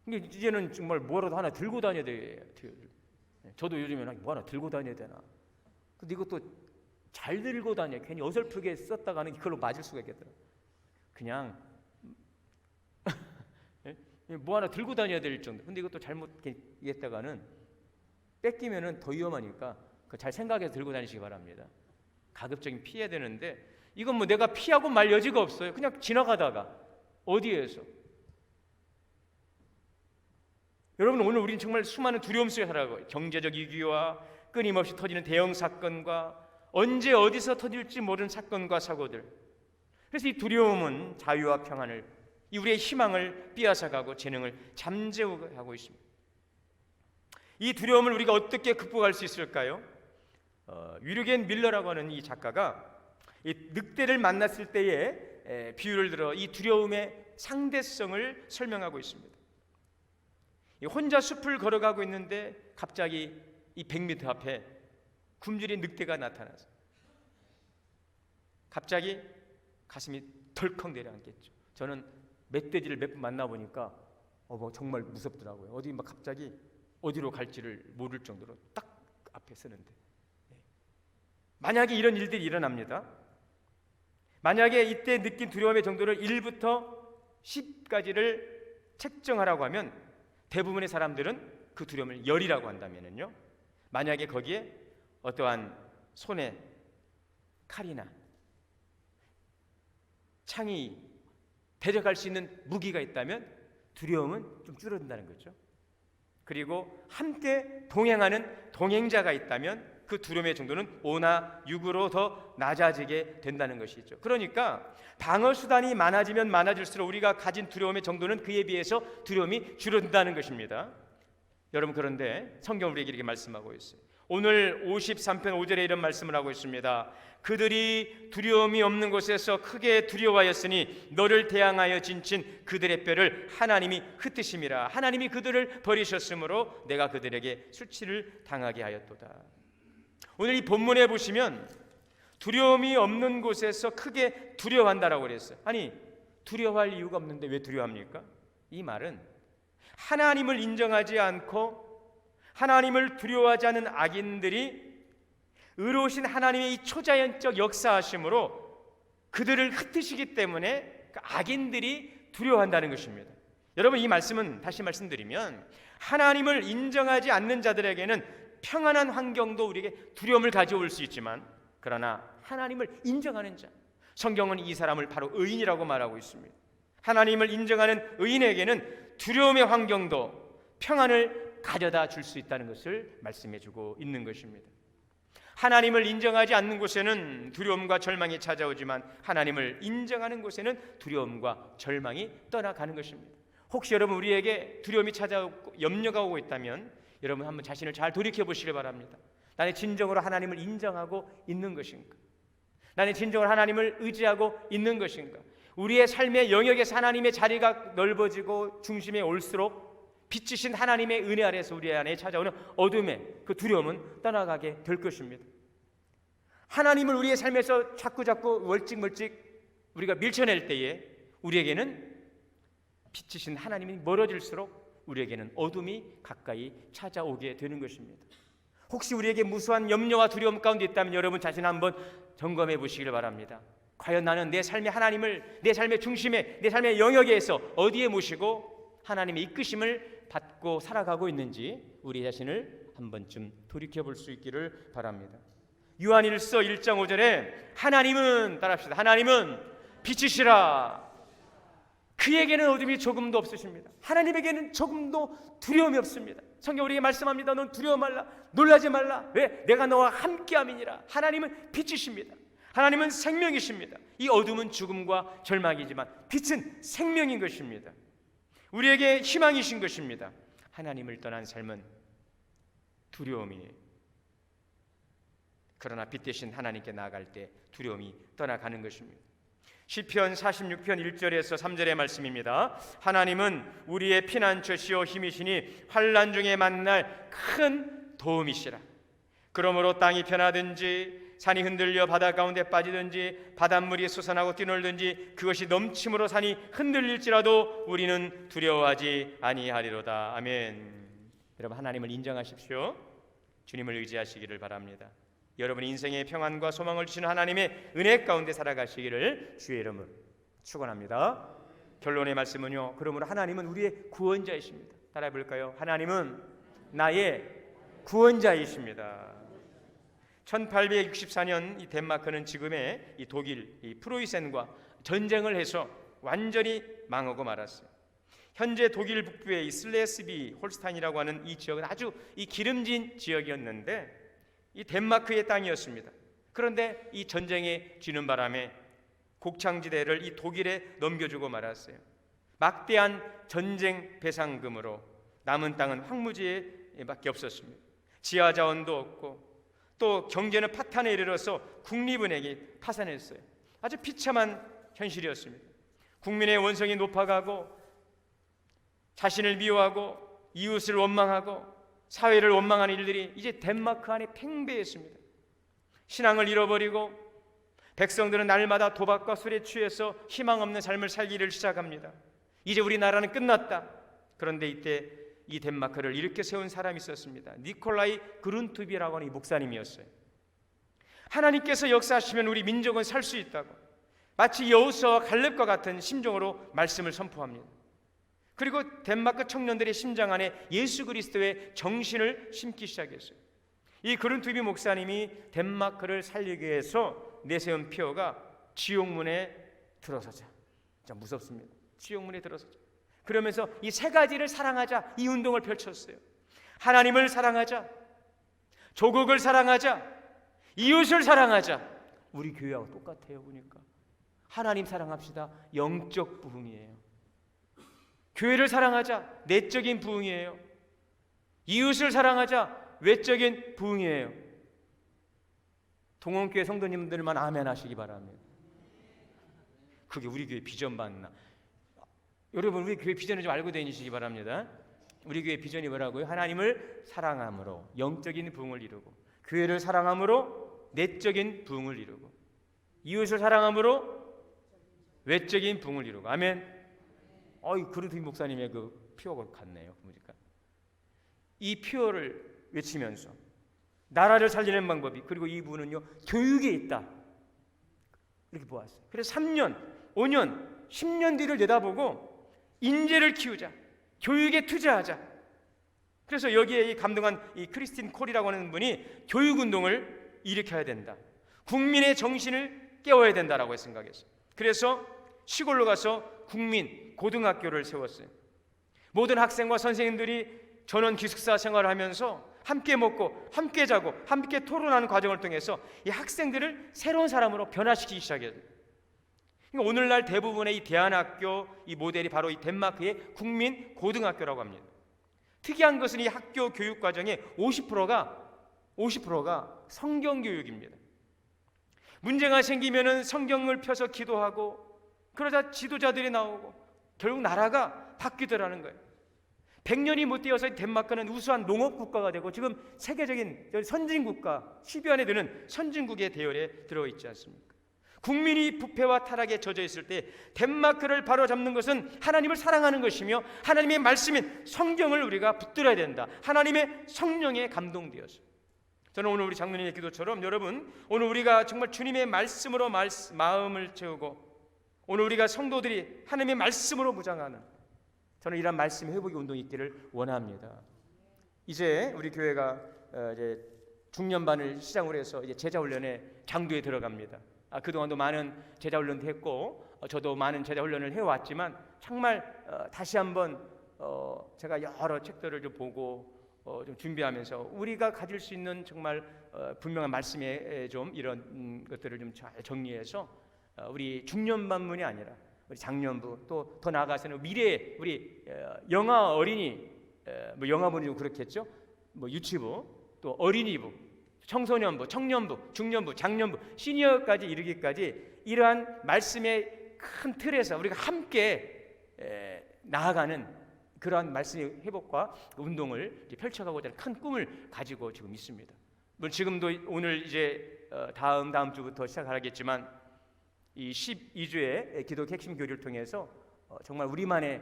A: 근데 이제는 정말 뭐라도 하나 들고 다녀야 돼요. 저도 요즘에는 뭐 하나 들고 다녀야 되나. 근데 이것도 잘 들고 다녀. 괜히 어설프게 썼다가는 그걸로 맞을 수가 있겠더라고요. 그냥 뭐 하나 들고 다녀야 될 정도. 근데 이것도 잘못했다가는 뺏기면은 더 위험하니까 잘 생각해서 들고 다니시기 바랍니다. 가급적이면 피해야 되는데 이건 뭐 내가 피하고 말 여지가 없어요. 그냥 지나가다가 어디에서. 여러분, 오늘 우리는 정말 수많은 두려움 속에 살아가고, 경제적 위기와 끊임없이 터지는 대형 사건과 언제 어디서 터질지 모르는 사건과 사고들. 그래서 이 두려움은 자유와 평안을, 이 우리의 희망을 빼앗아가고 재능을 잠재우고 있습니다. 이 두려움을 우리가 어떻게 극복할 수 있을까요? 위르겐 밀러라고 하는 이 작가가 이 늑대를 만났을 때의 비유를 들어 이 두려움의 상대성을 설명하고 있습니다. 혼자 숲을 걸어가고 있는데 갑자기 이 100m 앞에 굶주린 늑대가 나타나서 갑자기 가슴이 덜컥 내려앉겠죠. 저는 멧돼지를 몇 번 만나보니까 정말 무섭더라고요. 어디 막 갑자기 어디로 갈지를 모를 정도로 딱 앞에 서는데, 만약에 이런 일들이 일어납니다. 만약에 이때 느낀 두려움의 정도를 1부터 10까지를 책정하라고 하면 대부분의 사람들은 그 두려움을 10이라고 한다면요, 만약에 거기에 어떠한 손에 칼이나 창이 대적할 수 있는 무기가 있다면 두려움은 좀 줄어든다는 거죠. 그리고 함께 동행하는 동행자가 있다면 그 두려움의 정도는 5나 6으로 더 낮아지게 된다는 것이죠. 그러니까 방어 수단이 많아지면 많아질수록 우리가 가진 두려움의 정도는 그에 비해서 두려움이 줄어든다는 것입니다. 여러분, 그런데 성경 우리에게 이렇게 말씀하고 있어요. 오늘 53편 5절에 이런 말씀을 하고 있습니다. 그들이 두려움이 없는 곳에서 크게 두려워하였으니 너를 대항하여 진친 그들의 뼈를 하나님이 흩으심이라. 하나님이 그들을 버리셨으므로 내가 그들에게 수치를 당하게 하였도다. 오늘 이 본문에 보시면 두려움이 없는 곳에서 크게 두려워한다라고 그랬어요. 아니, 두려워할 이유가 없는데 왜 두려워합니까? 이 말은 하나님을 인정하지 않고 하나님을 두려워하지 않은 악인들이 의로우신 하나님의 이 초자연적 역사하심으로 그들을 흩으시기 때문에 악인들이 두려워한다는 것입니다. 여러분, 이 말씀은 다시 말씀드리면 하나님을 인정하지 않는 자들에게는 평안한 환경도 우리에게 두려움을 가져올 수 있지만, 그러나 하나님을 인정하는 자, 성경은 이 사람을 바로 의인이라고 말하고 있습니다. 하나님을 인정하는 의인에게는 두려움의 환경도 평안을 가져다 줄 수 있다는 것을 말씀해주고 있는 것입니다. 하나님을 인정하지 않는 곳에는 두려움과 절망이 찾아오지만 하나님을 인정하는 곳에는 두려움과 절망이 떠나가는 것입니다. 혹시 여러분 우리에게 두려움이 찾아오고 염려가 오고 있다면 여러분 한번 자신을 잘 돌이켜 보시길 바랍니다. 나는 진정으로 하나님을 인정하고 있는 것인가? 나는 진정으로 하나님을 의지하고 있는 것인가? 우리의 삶의 영역에서 하나님의 자리가 넓어지고 중심에 올수록 빛이신 하나님의 은혜 아래서 우리 안에 찾아오는 어둠의 그 두려움은 떠나가게 될 것입니다. 하나님을 우리의 삶에서 자꾸 멀찍멀찍 우리가 밀쳐낼 때에 우리에게는 빛이신 하나님이 멀어질수록 우리에게는 어둠이 가까이 찾아오게 되는 것입니다. 혹시 우리에게 무수한 염려와 두려움 가운데 있다면 여러분 자신 한번 점검해 보시길 바랍니다. 과연 나는 내 삶의 하나님을 내 삶의 중심에, 내 삶의 영역에서 어디에 모시고 하나님의 이끄심을 받고 살아가고 있는지 우리 자신을 한 번쯤 돌이켜 볼 수 있기를 바랍니다. 요한일서 1장 5절에 하나님은, 따라합시다, 하나님은 빛이시라. 그에게는 어둠이 조금도 없으십니다. 하나님에게는 조금도 두려움이 없습니다. 성경 우리에게 말씀합니다. 넌 두려워 말라, 놀라지 말라. 왜? 내가 너와 함께함이니라. 하나님은 빛이십니다. 하나님은 생명이십니다. 이 어둠은 죽음과 절망이지만 빛은 생명인 것입니다. 우리에게 희망이신 것입니다. 하나님을 떠난 삶은 두려움이에요. 그러나 빛 대신 하나님께 나아갈 때 두려움이 떠나가는 것입니다. 시편 46편 1절에서 3절의 말씀입니다. 하나님은 우리의 피난처시오 힘이시니 환난 중에 만날 큰 도움이시라. 그러므로 땅이 변하든지 산이 흔들려 바다 가운데 빠지든지 바닷물이 솟아나고 뛰놀든지 그것이 넘침으로 산이 흔들릴지라도 우리는 두려워하지 아니하리로다. 아멘. 여러분, 하나님을 인정하십시오. 주님을 의지하시기를 바랍니다. 여러분 인생의 평안과 소망을 주시는 하나님의 은혜 가운데 살아가시기를 주의 이름으로 축원합니다. 결론의 말씀은요, 그러므로 하나님은 우리의 구원자이십니다. 따라해 볼까요? 하나님은 나의 구원자이십니다. 1864년 이 덴마크는 지금의 이 독일 이 프로이센과 전쟁을 해서 완전히 망하고 말았어요. 현재 독일 북부의 이 슬레스비 홀스타인이라고 하는 이 지역은 아주 이 기름진 지역이었는데 이 덴마크의 땅이었습니다. 그런데 이 전쟁에 지는 바람에 곡창지대를 이 독일에 넘겨주고 말았어요. 막대한 전쟁 배상금으로 남은 땅은 황무지밖에 없었습니다. 지하 자원도 없고 또 경제는 파탄에 이르러서 국리분액이 파산했어요. 아주 비참한 현실이었습니다. 국민의 원성이 높아가고 자신을 미워하고 이웃을 원망하고 사회를 원망하는 일들이 이제 덴마크 안에 팽배했습니다. 신앙을 잃어버리고 백성들은 날마다 도박과 술에 취해서 희망 없는 삶을 살기를 시작합니다. 이제 우리나라는 끝났다. 그런데 이때 이 덴마크를 일으켜 세운 사람이 있었습니다. 니콜라이 그룬투비라고 하는 이 목사님이었어요. 하나님께서 역사하시면 우리 민족은 살 수 있다고 마치 여호수아와 갈렙과 같은 심정으로 말씀을 선포합니다. 그리고 덴마크 청년들의 심장 안에 예수 그리스도의 정신을 심기 시작했어요. 이 그룬투비 목사님이 덴마크를 살리기 위해서 내세운 표어가 지옥문에 들어서자. 진짜 무섭습니다. 지옥문에 들어서자. 그러면서 이 세 가지를 사랑하자, 이 운동을 펼쳤어요. 하나님을 사랑하자, 조국을 사랑하자, 이웃을 사랑하자. 우리 교회하고 똑같아요. 보니까 하나님 사랑합시다. 영적 부흥이에요. 교회를 사랑하자, 내적인 부흥이에요. 이웃을 사랑하자, 외적인 부흥이에요. 동원교회 성도님들만 아멘 하시기 바랍니다. 그게 우리 교회 비전 맞나? 여러분, 우리 교회 비전을 좀 알고 다니시기 바랍니다. 우리 교회 비전이 뭐라고요? 하나님을 사랑함으로 영적인 부흥을 이루고, 교회를 사랑함으로 내적인 부흥을 이루고, 이웃을 사랑함으로 외적인 부흥을 이루고. 아멘. 그루트비 목사님의 그 표어가 같네요. 보니까 이 표어를 외치면서 나라를 살리는 방법이, 그리고 이분은요 교육에 있다 이렇게 보았어요. 그래서 3년, 5년, 10년 뒤를 내다보고 인재를 키우자, 교육에 투자하자. 그래서 여기에 감동한 이 크리스틴 콜이라고 하는 분이 교육운동을 일으켜야 된다, 국민의 정신을 깨워야 된다라고 생각했어요. 그래서 시골로 가서 국민 고등학교를 세웠어요. 모든 학생과 선생님들이 전원 기숙사 생활을 하면서 함께 먹고 함께 자고 함께 토론하는 과정을 통해서 이 학생들을 새로운 사람으로 변화시키기 시작했어요. 그러니까 오늘날 대부분의 이 대안학교 이 모델이 바로 이 덴마크의 국민 고등학교라고 합니다. 특이한 것은 이 학교 교육 과정의 50%가 성경 교육입니다. 문제가 생기면은 성경을 펴서 기도하고, 그러자 지도자들이 나오고 결국 나라가 바뀌더라는 거예요. 100년이 못 되어서 덴마크는 우수한 농업 국가가 되고 지금 세계적인 선진국가 10위 안에 드는 선진국의 대열에 들어있지 않습니까? 국민이 부패와 타락에 젖어 있을 때 덴마크를 바로잡는 것은 하나님을 사랑하는 것이며 하나님의 말씀인 성경을 우리가 붙들어야 된다. 하나님의 성령에 감동되어서. 저는 오늘 우리 장로님의 기도처럼 여러분, 오늘 우리가 정말 주님의 말씀으로 마음을 채우고 오늘 우리가 성도들이 하나님의 말씀으로 무장하는, 저는 이런 말씀의 회복의 운동이 있기를 원합니다. 이제 우리 교회가 이제 중년반을 시작으로 해서 이제 제자훈련의 장도에 들어갑니다. 그동안도 많은 제자훈련도 했고 저도 많은 제자훈련을 해왔지만 정말 다시 한번 제가 여러 책들을 좀 보고 좀 준비하면서 우리가 가질 수 있는 정말 분명한 말씀에 좀 이런 것들을 좀 잘 정리해서 우리 중년반문이 아니라 우리 장년부, 또 더 나아가서는 미래의 우리 영아 어린이, 뭐 영아부는 좀 그렇겠죠. 뭐 유치부, 또 어린이부, 청소년부, 청년부, 중년부, 장년부, 시니어까지 이르기까지 이러한 말씀의 큰 틀에서 우리가 함께 나아가는 그러한 말씀의 회복과 운동을 펼쳐가고자 하는 큰 꿈을 가지고 지금 있습니다. 물론 지금도 오늘 이제 다음 주부터 시작하겠지만 이 12주의 기독 핵심 교리를 통해서 정말 우리만의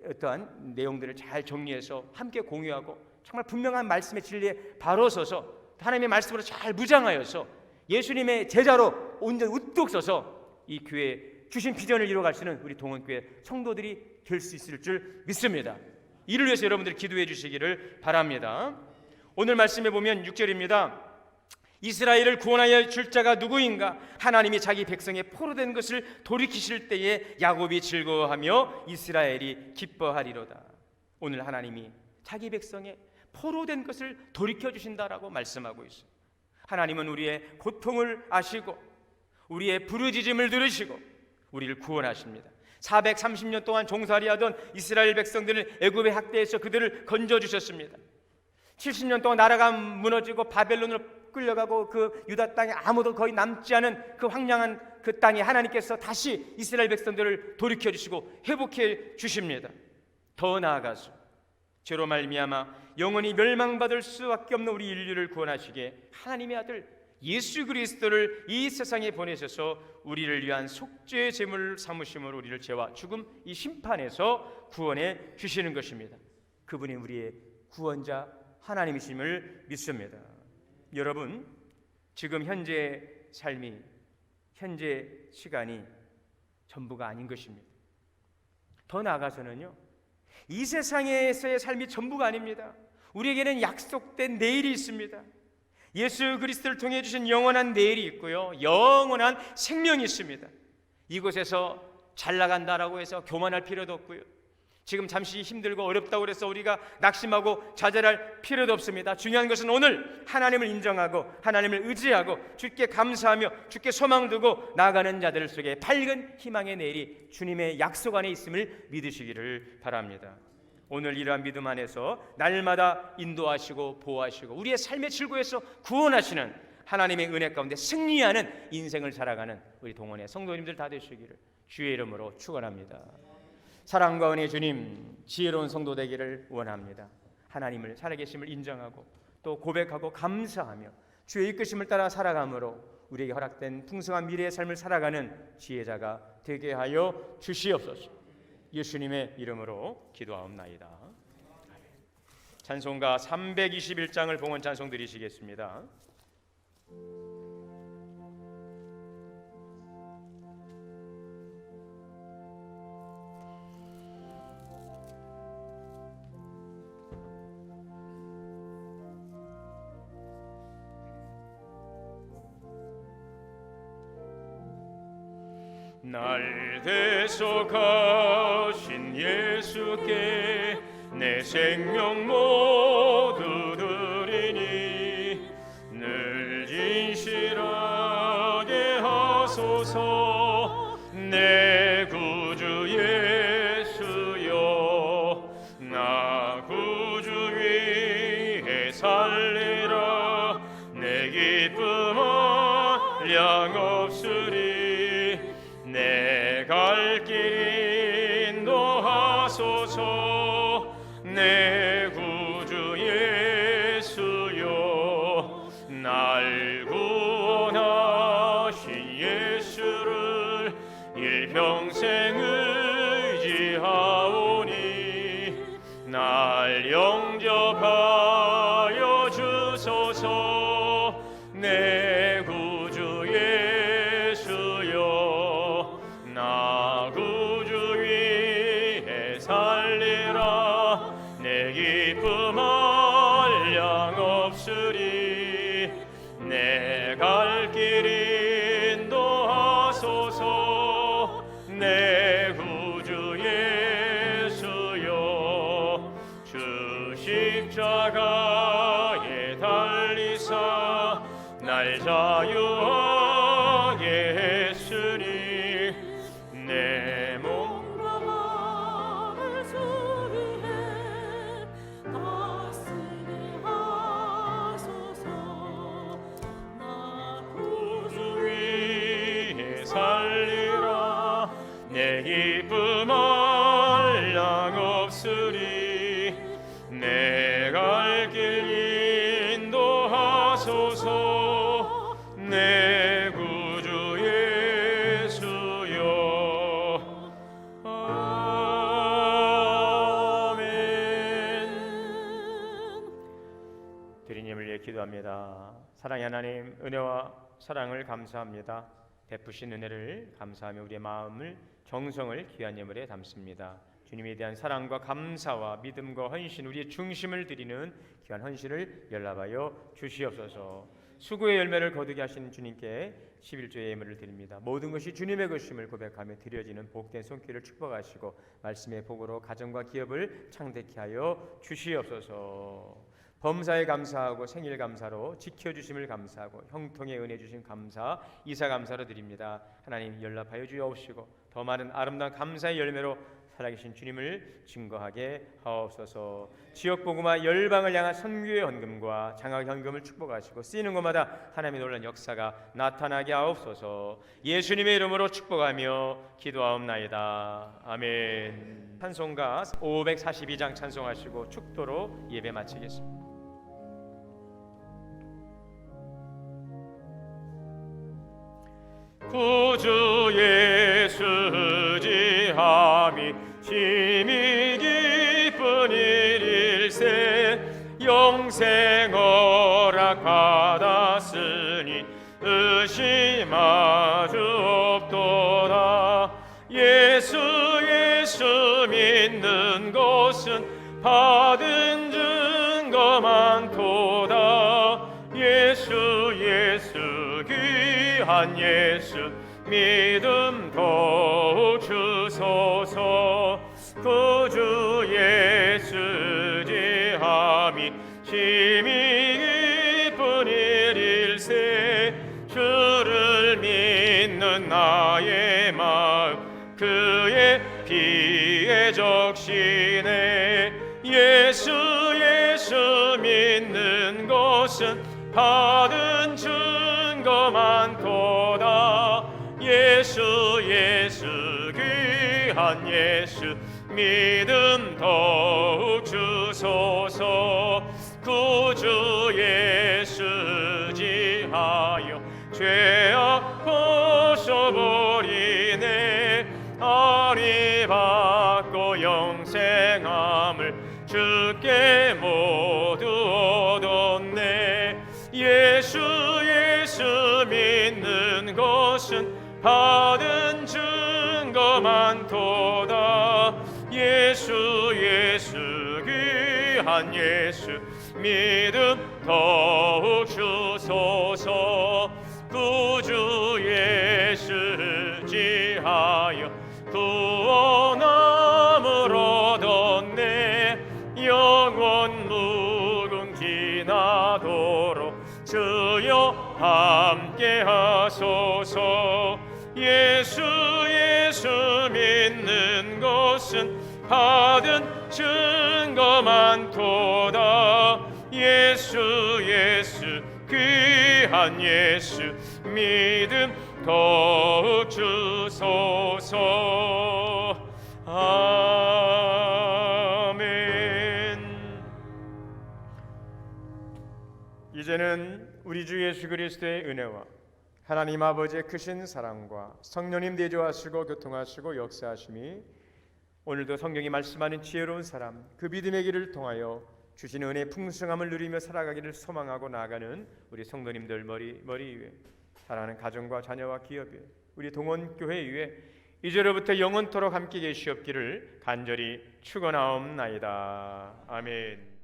A: 어떠한 내용들을 잘 정리해서 함께 공유하고 정말 분명한 말씀의 진리에 바로 서서 하나님의 말씀으로 잘 무장하여서 예수님의 제자로 온전히 우뚝 서서 이 교회 주신 비전을 이루어갈 수 있는 우리 동원교회 성도들이 될 수 있을 줄 믿습니다. 이를 위해서 여러분들이 기도해 주시기를 바랍니다. 오늘 말씀에 보면 6절입니다. 이스라엘을 구원하여 줄 자가 누구인가? 하나님이 자기 백성의 포로된 것을 돌이키실 때에 야곱이 즐거워하며 이스라엘이 기뻐하리로다. 오늘 하나님이 자기 백성의 포로된 것을 돌이켜 주신다라고 말씀하고 있어요. 하나님은 우리의 고통을 아시고 우리의 부르짖음을 들으시고 우리를 구원하십니다. 430년 동안 종살이하던 이스라엘 백성들을 애굽의 학대에서 그들을 건져주셨습니다. 70년 동안 나라가 무너지고 바벨론으로 끌려가고 그 유다 땅에 아무도 거의 남지 않은 그 황량한 그 땅에 하나님께서 다시 이스라엘 백성들을 돌이켜주시고 회복해 주십니다. 더 나아가서 죄로 말미암아 영원히 멸망받을 수밖에 없는 우리 인류를 구원하시기에 하나님의 아들 예수 그리스도를 이 세상에 보내셔서 우리를 위한 속죄의 제물을 삼으심으로 우리를 죄와 죽음 이 심판에서 구원해 주시는 것입니다. 그분이 우리의 구원자 하나님이심을 믿습니다. 여러분, 지금 현재 삶이, 현재 시간이 전부가 아닌 것입니다. 더 나아가서는요, 이 세상에서의 삶이 전부가 아닙니다. 우리에게는 약속된 내일이 있습니다. 예수 그리스도를 통해 주신 영원한 내일이 있고요, 영원한 생명이 있습니다. 이곳에서 잘 나간다라고 해서 교만할 필요도 없고요, 지금 잠시 힘들고 어렵다고 해서 우리가 낙심하고 좌절할 필요도 없습니다. 중요한 것은 오늘 하나님을 인정하고 하나님을 의지하고 주께 감사하며 주께 소망 두고 나아가는 자들 속에 밝은 희망의 내일이 주님의 약속 안에 있음을 믿으시기를 바랍니다. 오늘 이러한 믿음 안에서 날마다 인도하시고 보호하시고 우리의 삶의 즐거에서 구원하시는 하나님의 은혜 가운데 승리하는 인생을 살아가는 우리 동원의 성도님들 다 되시기를 주의 이름으로 축원합니다. 사랑과 은혜 주님, 지혜로운 성도 되기를 원합니다. 하나님을 살아계심을 인정하고 또 고백하고 감사하며 주의 이끄심을 따라 살아감으로 우리에게 허락된 풍성한 미래의 삶을 살아가는 지혜자가 되게 하여 주시옵소서. 예수님의 이름으로 기도하옵나이다. 찬송가 321장을 봉헌 찬송 드리시겠습니다. 날 대속하신 예수께 내 생명 모두 드리니 늘 진실하게 하소서. 내 구주 예수여, 나 구주 위에 살리라. 내 기쁨 한량 없으리. 내 갈 길 인도하소서. 내 구주 예수여, 날 구원하신 예수를 일평생 의지하오니 날 영접하여 주소서. 내 구주 예수여, 나 구주 위에 살리라. 내 기쁨 한량 없으리. 내 갈 길 인도하소서. 내 구주 예수여, 주 십자가에 달리사 날 자유하게 했으니 내 몸과 마음을 수리해 다스리게 하소서. 나 구주 위에 살리라. 내 기쁨 한량 없으리. 내 갈 길 인도하소서. 내 구주 예수여. 아멘. 주님을 위해 기도합니다. 사랑의 하나님, 은혜와 사랑을 감사합니다. 베푸신 은혜를 감사하며 우리의 마음을 정성을 귀한 예물에 담습니다. 주님에 대한 사랑과 감사와 믿음과 헌신, 우리의 중심을 드리는 귀한 헌신을 연락하여 주시옵소서. 수고의 열매를 거두게 하신 주님께 11조의 예물을 드립니다. 모든 것이 주님의 것임을 고백하며 드려지는 복된 손길을 축복하시고 말씀의 복으로 가정과 기업을 창대케 하여 주시옵소서. 범사에 감사하고 생일 감사로 지켜주심을 감사하고 형통의 은혜 주신 감사, 이사 감사로 드립니다. 하나님 연락하여 주옵시고 더 많은 아름다운 감사의 열매로 살아계신 주님을 증거하게 하옵소서. 지역복음화 열방을 향한 선교의 헌금과 장학 헌금을 축복하시고 쓰이는 곳마다 하나님의 놀라운 역사가 나타나게 하옵소서. 예수님의 이름으로 축복하며 기도하옵나이다. 아멘. 찬송가 542장 찬송하시고 축도로 예배 마치겠습니다. 구주 예수 지함이 심히 기쁜 일일세 영생 허락받았으니 의심하주 없도다. 예수 믿는 것은 받은 증거 많도다. 예수 귀한 예수 믿음 더욱 주소서. 구주 예수 지함이 심히 기쁜 일일세 주를 믿는 나의 마음 그의 피에 적시네. 예수 믿는 것은 받은 증거 많도다. 예수 귀한 예수 믿음 더욱 주소서. 구주 예수 지하여 죄악 벗어버리네. 아리 받고 영생함을 주께 모두 얻었네. 예수 믿는 것은 받은 증거 많도다. 예수 귀한 예수 믿음 더욱 주소서. 구주 예수 지하여 구원함을 얻었네. 영원 무궁지나도록 주여 함께 하소서. 예수 믿는 것은 받은 증거 많도다. 예수 귀한 예수 믿음 더욱 주소서. 아멘. 이제는 우리 주 예수 그리스도의 은혜와 하나님 아버지의 크신 사랑과 성령님 내조하시고 교통하시고 역사하심이 오늘도 성경이 말씀하는 지혜로운 사람 그 믿음의 길을 통하여 주신 은혜의 풍성함을 누리며 살아가기를 소망하고 나아가는 우리 성도님들 머리 위에 사랑하는 가정과 자녀와 기업 위에 우리 동원교회 위에 이제로부터 영원토록 함께 계시옵기를 간절히 축원하옵나이다. 아멘.